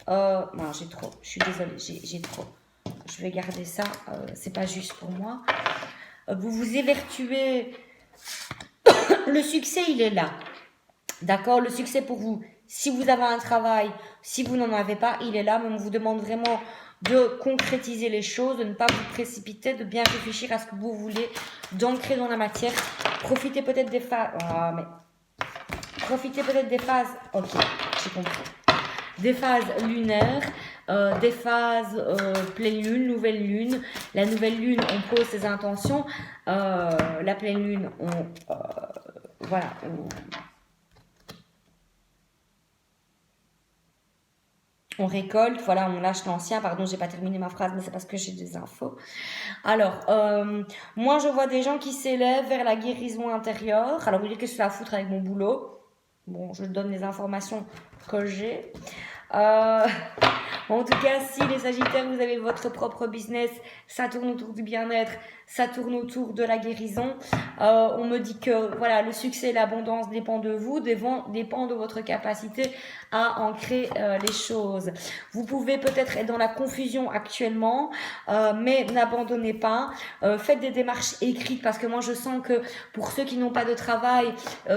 Non, j'ai trop. Je suis désolée, j'ai trop. Je vais garder ça. C'est pas juste pour moi. Vous vous évertuez. Le succès, il est là. D'accord? Le succès pour vous. Si vous avez un travail, si vous n'en avez pas, il est là. Mais on vous demande vraiment de concrétiser les choses, de ne pas vous précipiter, de bien réfléchir à ce que vous voulez, d'ancrer dans la matière. Profitez peut-être des phases. Profitez peut-être des phases. Ok, j'ai compris. Des phases lunaires, des phases pleine lune, nouvelle lune. La nouvelle lune, on pose ses intentions. La pleine lune, voilà. On récolte, voilà, on lâche l'ancien. Pardon, j'ai pas terminé ma phrase, mais c'est parce que j'ai des infos. Alors, moi, je vois des gens qui s'élèvent vers la guérison intérieure. Alors, vous dites que c'est à foutre avec mon boulot. Bon, je donne les informations que j'ai. En tout cas, si les Sagittaires, vous avez votre propre business, ça tourne autour du bien-être, ça tourne autour de la guérison. On me dit que voilà, le succès et l'abondance dépend de vous, dépend de votre capacité à ancrer les choses. Vous pouvez peut-être être dans la confusion actuellement, mais n'abandonnez pas. Faites des démarches écrites parce que moi je sens que pour ceux qui n'ont pas de travail,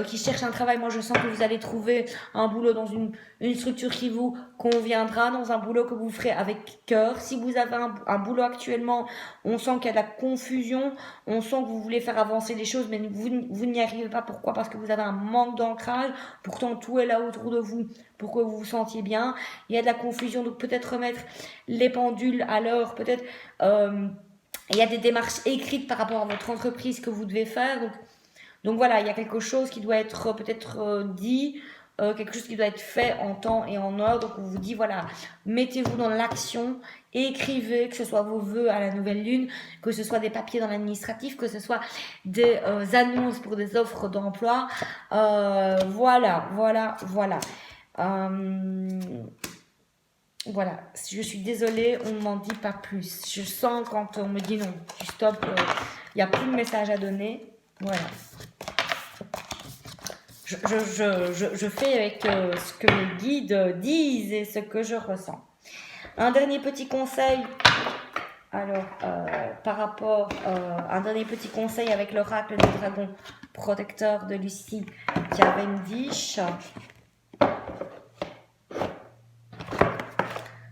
qui cherchent un travail, moi je sens que vous allez trouver un boulot dans une structure qui vous conviendra, dans un boulot que vous ferez avec cœur. Si vous avez un boulot actuellement, on sent qu'il y a de la confusion, on sent que vous voulez faire avancer les choses, mais vous n'y arrivez pas. Pourquoi? Parce que vous avez un manque d'ancrage. Pourtant, tout est là autour de vous pour que vous vous sentiez bien. Il y a de la confusion, donc peut-être remettre les pendules à l'heure, peut-être il y a des démarches écrites par rapport à votre entreprise que vous devez faire. Donc voilà, il y a quelque chose qui doit être peut-être dit, quelque chose qui doit être fait en temps et en heure. Donc on vous dit voilà, mettez-vous dans l'action, écrivez, que ce soit vos vœux à la nouvelle lune, que ce soit des papiers dans l'administratif, que ce soit des annonces pour des offres d'emploi. Voilà. Voilà, je suis désolée, on ne m'en dit pas plus. Je sens quand on me dit non, tu stop, il n'y a plus de message à donner. Voilà. Je fais avec ce que mes guides disent et ce que je ressens. Un dernier petit conseil Alors, par rapport à un dernier petit conseil avec l'oracle des dragons protecteur de Lucie Cavendish.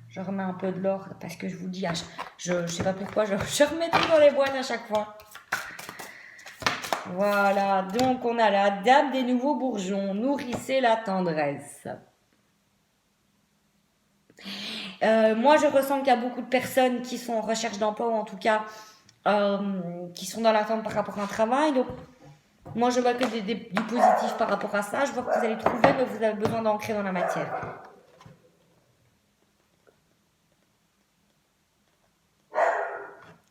Je remets un peu de l'or parce que je vous dis, je sais pas pourquoi, je remets tout dans les boîtes à chaque fois. Voilà, donc on a la dame des nouveaux bourgeons, nourrissez la tendresse. Moi, je ressens qu'il y a beaucoup de personnes qui sont en recherche d'emploi, ou en tout cas, qui sont dans l'attente par rapport à un travail. Donc, moi, je vois que du positif par rapport à ça. Je vois que vous allez trouver, mais vous avez besoin d'ancrer dans la matière.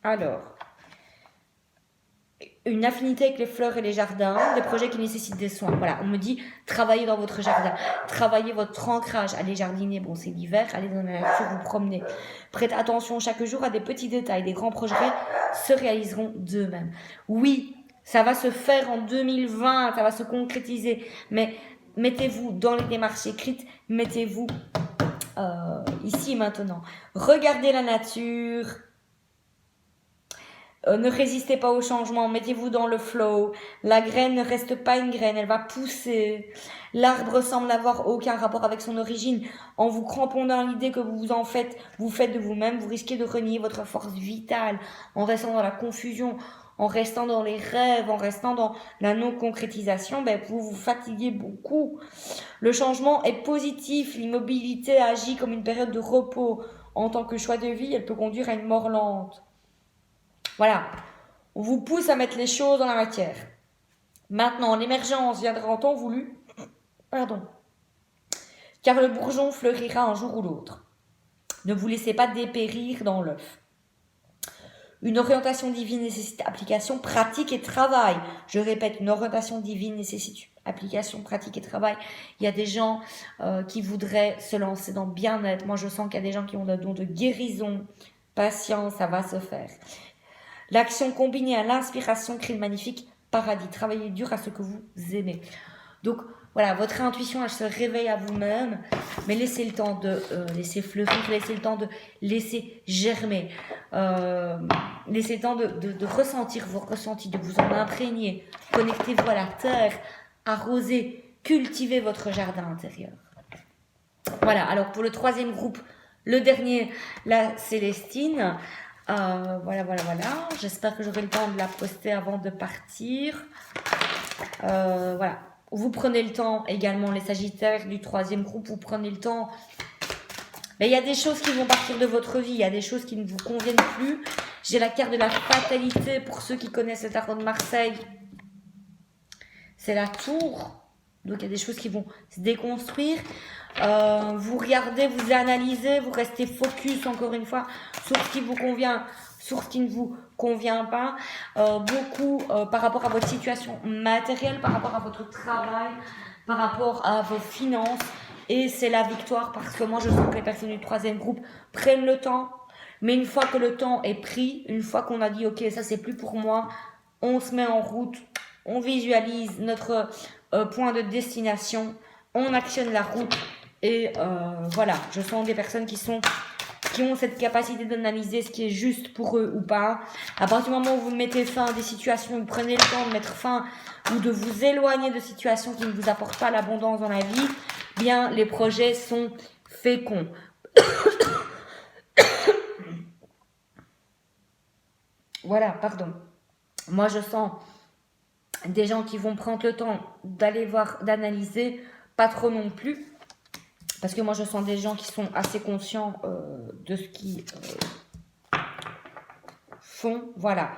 Alors, une affinité avec les fleurs et les jardins, des projets qui nécessitent des soins. Voilà, on me dit, travaillez dans votre jardin, travaillez votre ancrage, allez jardiner, bon c'est l'hiver, allez dans la nature, vous promener. Prêtez attention chaque jour à des petits détails, des grands projets se réaliseront d'eux-mêmes. Oui, ça va se faire en 2020, ça va se concrétiser, mais mettez-vous dans les démarches écrites, mettez-vous ici maintenant. Regardez la nature. Ne résistez pas au changement, mettez-vous dans le flow. La graine ne reste pas une graine, elle va pousser. L'arbre semble n'avoir aucun rapport avec son origine. En vous cramponnant à l'idée que vous faites de vous-même, vous risquez de renier votre force vitale en restant dans la confusion, en restant dans les rêves, en restant dans la non-concrétisation. Vous vous fatiguez beaucoup. Le changement est positif, l'immobilité agit comme une période de repos. En tant que choix de vie, elle peut conduire à une mort lente. Voilà, on vous pousse à mettre les choses dans la matière. Maintenant, l'émergence viendra en temps voulu, car le bourgeon fleurira un jour ou l'autre. Ne vous laissez pas dépérir dans l'œuf. Une orientation divine nécessite application, pratique et travail. Je répète, une orientation divine nécessite application, pratique et travail. Il y a des gens qui voudraient se lancer dans le bien-être. Moi, je sens qu'il y a des gens qui ont le don de guérison. Patience, ça va se faire. L'action combinée à l'inspiration crée le magnifique paradis. Travaillez dur à ce que vous aimez. Donc, voilà, votre intuition, elle se réveille à vous-même, mais laissez le temps de laisser fleurir, laissez le temps de laisser germer, laissez le temps de ressentir vos ressentis, de vous en imprégner. Connectez-vous à la terre, arrosez, cultivez votre jardin intérieur. Voilà, alors pour le troisième groupe, le dernier, la Célestine. Voilà. J'espère que j'aurai le temps de la poster avant de partir. Voilà. Vous prenez le temps également, les Sagittaires du troisième groupe, vous prenez le temps. Mais il y a des choses qui vont partir de votre vie, il y a des choses qui ne vous conviennent plus. J'ai la carte de la fatalité pour ceux qui connaissent le tarot de Marseille. C'est la tour. Donc il y a des choses qui vont se déconstruire. Vous regardez, vous analysez, vous restez focus encore une fois sur ce qui vous convient, sur ce qui ne vous convient pas. Beaucoup par rapport à votre situation matérielle, par rapport à votre travail, par rapport à vos finances. Et c'est la victoire parce que moi je sens que les personnes du troisième groupe prennent le temps. Mais une fois que le temps est pris, une fois qu'on a dit ok ça c'est plus pour moi, on se met en route, on visualise notre point de destination, on actionne la route. Et voilà, je sens des personnes qui ont cette capacité d'analyser ce qui est juste pour eux ou pas. À partir du moment où vous mettez fin à des situations, vous prenez le temps de mettre fin ou de vous éloigner de situations qui ne vous apportent pas l'abondance dans la vie, bien les projets sont féconds. Voilà, pardon. Moi je sens des gens qui vont prendre le temps d'aller voir, d'analyser, pas trop non plus. Parce que moi, je sens des gens qui sont assez conscients de ce qu'ils font. Voilà.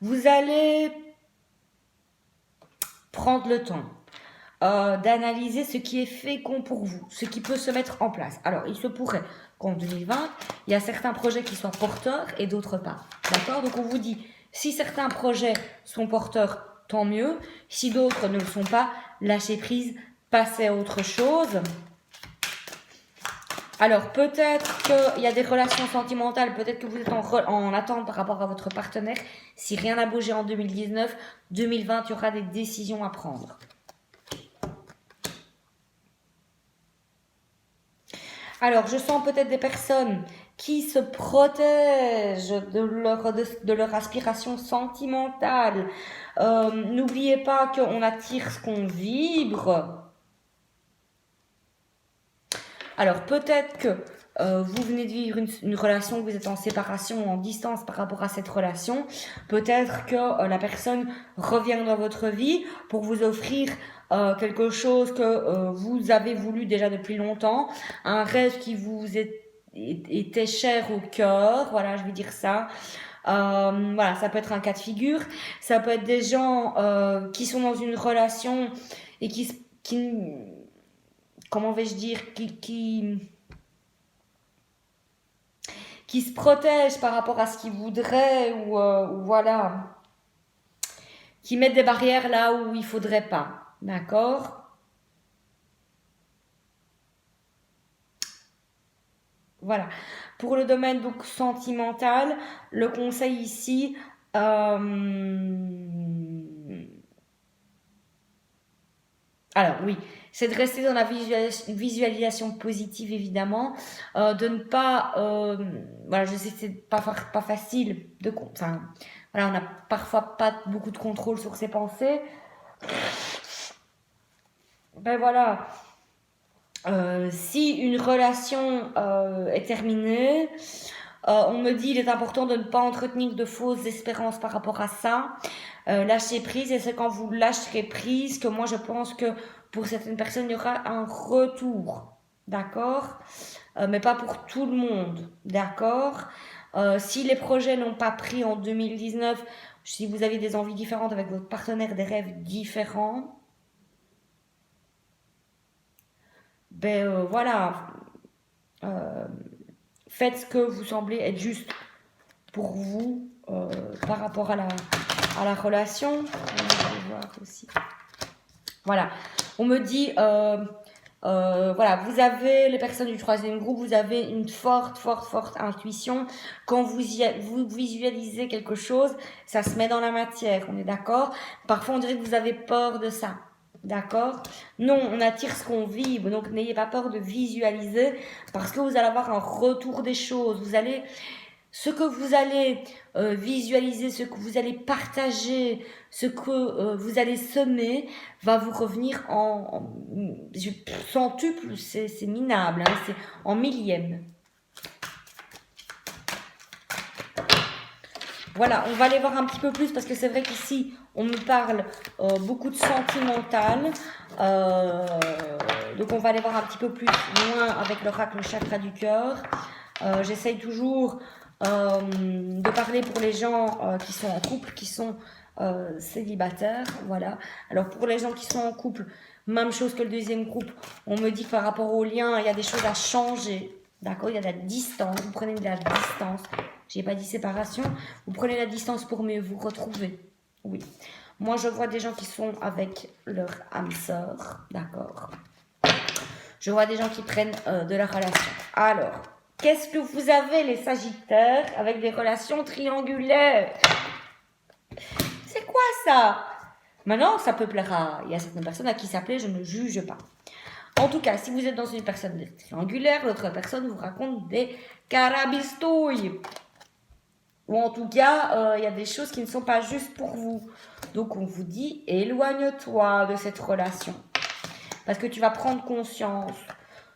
Vous allez prendre le temps d'analyser ce qui est fécond pour vous, ce qui peut se mettre en place. Alors, il se pourrait qu'en 2020, il y a certains projets qui soient porteurs et d'autres pas. D'accord? Donc, on vous dit, si certains projets sont porteurs, tant mieux. Si d'autres ne le sont pas, lâchez prise, passez à autre chose. Alors, peut-être qu'il y a des relations sentimentales, peut-être que vous êtes en attente par rapport à votre partenaire. Si rien n'a bougé en 2019, 2020, il y aura des décisions à prendre. Alors, je sens peut-être des personnes qui se protègent de leur aspiration sentimentale. N'oubliez pas qu'on attire ce qu'on vibre. Alors, peut-être que vous venez de vivre une relation, vous êtes en séparation ou en distance par rapport à cette relation. Peut-être que la personne revient dans votre vie pour vous offrir quelque chose que vous avez voulu déjà depuis longtemps, un rêve qui vous était cher au cœur, voilà, je vais dire ça. Voilà, ça peut être un cas de figure. Ça peut être des gens qui sont dans une relation et qui comment vais-je dire, qui se protègent par rapport à ce qu'ils voudraient ou voilà, qui mettent des barrières là où il faudrait pas, d'accord? Voilà. Pour le domaine donc sentimental, le conseil ici, alors oui, c'est de rester dans la visualisation positive évidemment, de ne pas, voilà, je sais que c'est pas facile enfin, voilà, on n'a parfois pas beaucoup de contrôle sur ses pensées. Ben voilà, si une relation est terminée, on me dit il est important de ne pas entretenir de fausses espérances par rapport à ça. Lâcher prise, et c'est quand vous lâcherez prise que moi je pense que pour certaines personnes il y aura un retour, d'accord, mais pas pour tout le monde, d'accord. Si les projets n'ont pas pris en 2019, si vous avez des envies différentes avec votre partenaire, des rêves différents, ben voilà, euh, faites ce que vous semblez être juste pour vous par rapport à la relation. On va voir aussi. Voilà, on me dit, voilà, vous avez, les personnes du troisième groupe, vous avez une forte intuition. Quand vous visualisez quelque chose, ça se met dans la matière, on est d'accord? Parfois, on dirait que vous avez peur de ça. D'accord? Non, on attire ce qu'on vibre, donc n'ayez pas peur de visualiser parce que vous allez avoir un retour des choses. Ce que vous allez visualiser, ce que vous allez partager, ce que vous allez semer va vous revenir en centuple, c'est minable, hein, c'est en millième. Voilà, on va aller voir un petit peu plus parce que c'est vrai qu'ici, on me parle beaucoup de sentimental. Donc, on va aller voir un petit peu plus loin avec l'oracle chakra du cœur. J'essaye toujours de parler pour les gens qui sont en couple, qui sont célibataires. Voilà. Alors, pour les gens qui sont en couple, même chose que le deuxième groupe, on me dit que par rapport au lien, il y a des choses à changer. D'accord, il y a de la distance. Vous prenez de la distance. J'ai pas dit séparation. Vous prenez la distance pour mieux vous retrouver. Oui. Moi, je vois des gens qui sont avec leur âme sœur. D'accord. Je vois des gens qui prennent de la relation. Alors, qu'est-ce que vous avez, les Sagittaires, avec des relations triangulaires? C'est quoi ça? Maintenant, ça peut plaire il y a certaines personnes à qui ça plaît, je ne juge pas. En tout cas, si vous êtes dans une personne triangulaire, l'autre personne vous raconte des carabistouilles. Ou en tout cas, il y a des choses qui ne sont pas justes pour vous. Donc on vous dit, éloigne-toi de cette relation. Parce que tu vas prendre conscience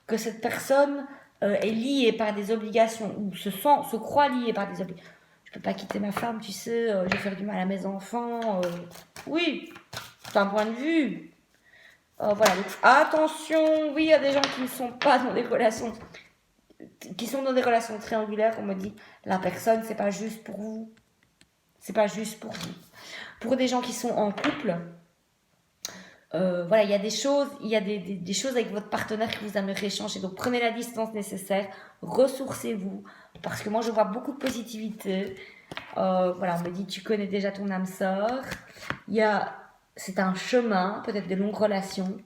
que cette personne est liée par des obligations, ou se croit liée par des obligations. Je peux pas quitter ma femme, tu sais, je vais faire du mal à mes enfants. Oui, c'est un point de vue. Voilà, donc attention, oui, il y a des gens qui ne sont pas dans des relations, qui sont dans des relations triangulaires. On me dit, la personne, c'est pas juste pour vous. C'est pas juste pour vous. Pour des gens qui sont en couple, voilà, il y a des choses, des choses avec votre partenaire que vous aimeriez changer. Donc prenez la distance nécessaire, ressourcez-vous, parce que moi je vois beaucoup de positivité. Voilà, on me dit tu connais déjà ton âme sœur. C'est un chemin, peut-être de longues relations.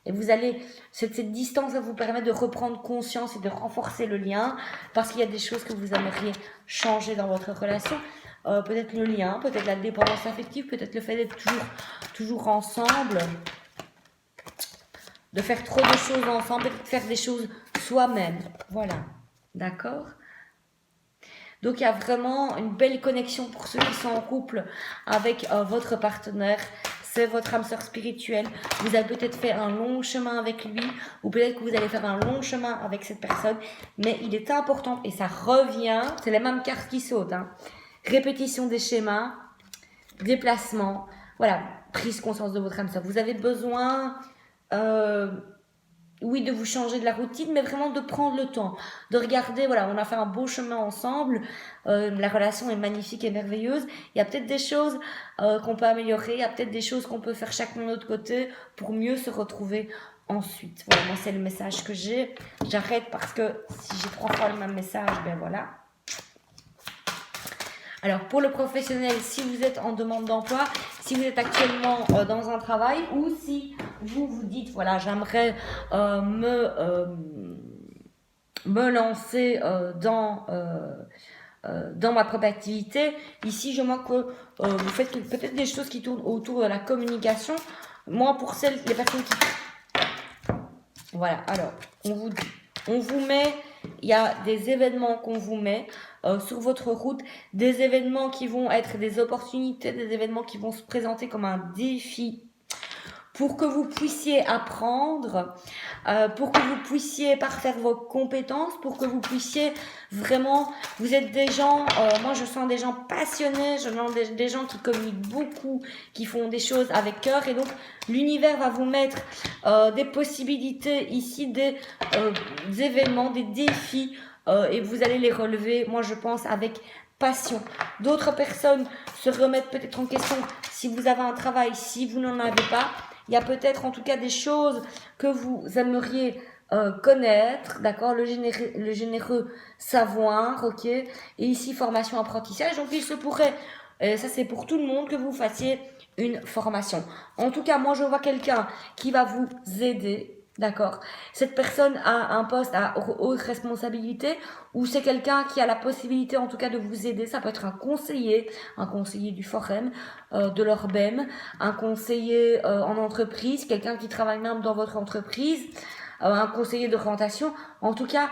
Et vous allez, cette distance va vous permettre de reprendre conscience et de renforcer le lien, parce qu'il y a des choses que vous aimeriez changer dans votre relation. Peut-être le lien, peut-être la dépendance affective, peut-être le fait d'être toujours ensemble, de faire trop de choses ensemble, peut-être faire des choses soi-même. Voilà, d'accord? Donc, il y a vraiment une belle connexion pour ceux qui sont en couple avec votre partenaire. C'est votre âme sœur spirituelle. Vous avez peut-être fait un long chemin avec lui, ou peut-être que vous allez faire un long chemin avec cette personne. Mais il est important, et ça revient, c'est les mêmes cartes qui sautent. Hein. Répétition des schémas, déplacement, voilà, prise conscience de votre âme sœur. Vous avez besoin... oui, de vous changer de la routine, mais vraiment de prendre le temps, de regarder, voilà, on a fait un beau chemin ensemble, la relation est magnifique et merveilleuse, il y a peut-être des choses qu'on peut améliorer, il y a peut-être des choses qu'on peut faire chacun de notre côté pour mieux se retrouver ensuite. Voilà, moi c'est le message que j'ai, j'arrête parce que si j'ai 3 fois le même message, ben voilà. Alors, pour le professionnel, si vous êtes en demande d'emploi, si vous êtes actuellement dans un travail ou si vous vous dites, voilà, j'aimerais me lancer dans ma propre activité, ici, je vois que vous faites peut-être des choses qui tournent autour de la communication. Moi, pour les personnes qui... Voilà, alors, on vous met, il y a des événements qu'on vous met sur votre route, des événements qui vont être des opportunités, des événements qui vont se présenter comme un défi pour que vous puissiez apprendre, pour que vous puissiez parfaire vos compétences, pour que vous puissiez vraiment, vous êtes des gens, moi je sens des gens passionnés, je sens des gens qui communiquent beaucoup, qui font des choses avec cœur, et donc l'univers va vous mettre des possibilités ici, des événements, des défis, et vous allez les relever, moi je pense, avec passion. D'autres personnes se remettent peut-être en question si vous avez un travail, si vous n'en avez pas. Il y a peut-être en tout cas des choses que vous aimeriez connaître, d'accord, le généreux savoir, ok, et ici formation apprentissage, donc il se pourrait, ça c'est pour tout le monde, que vous fassiez une formation. En tout cas, moi je vois quelqu'un qui va vous aider. D'accord. Cette personne a un poste à haute responsabilité ou c'est quelqu'un qui a la possibilité en tout cas de vous aider. Ça peut être un conseiller du forum, de l'ORBEM, un conseiller en entreprise, quelqu'un qui travaille même dans votre entreprise, un conseiller d'orientation. En tout cas,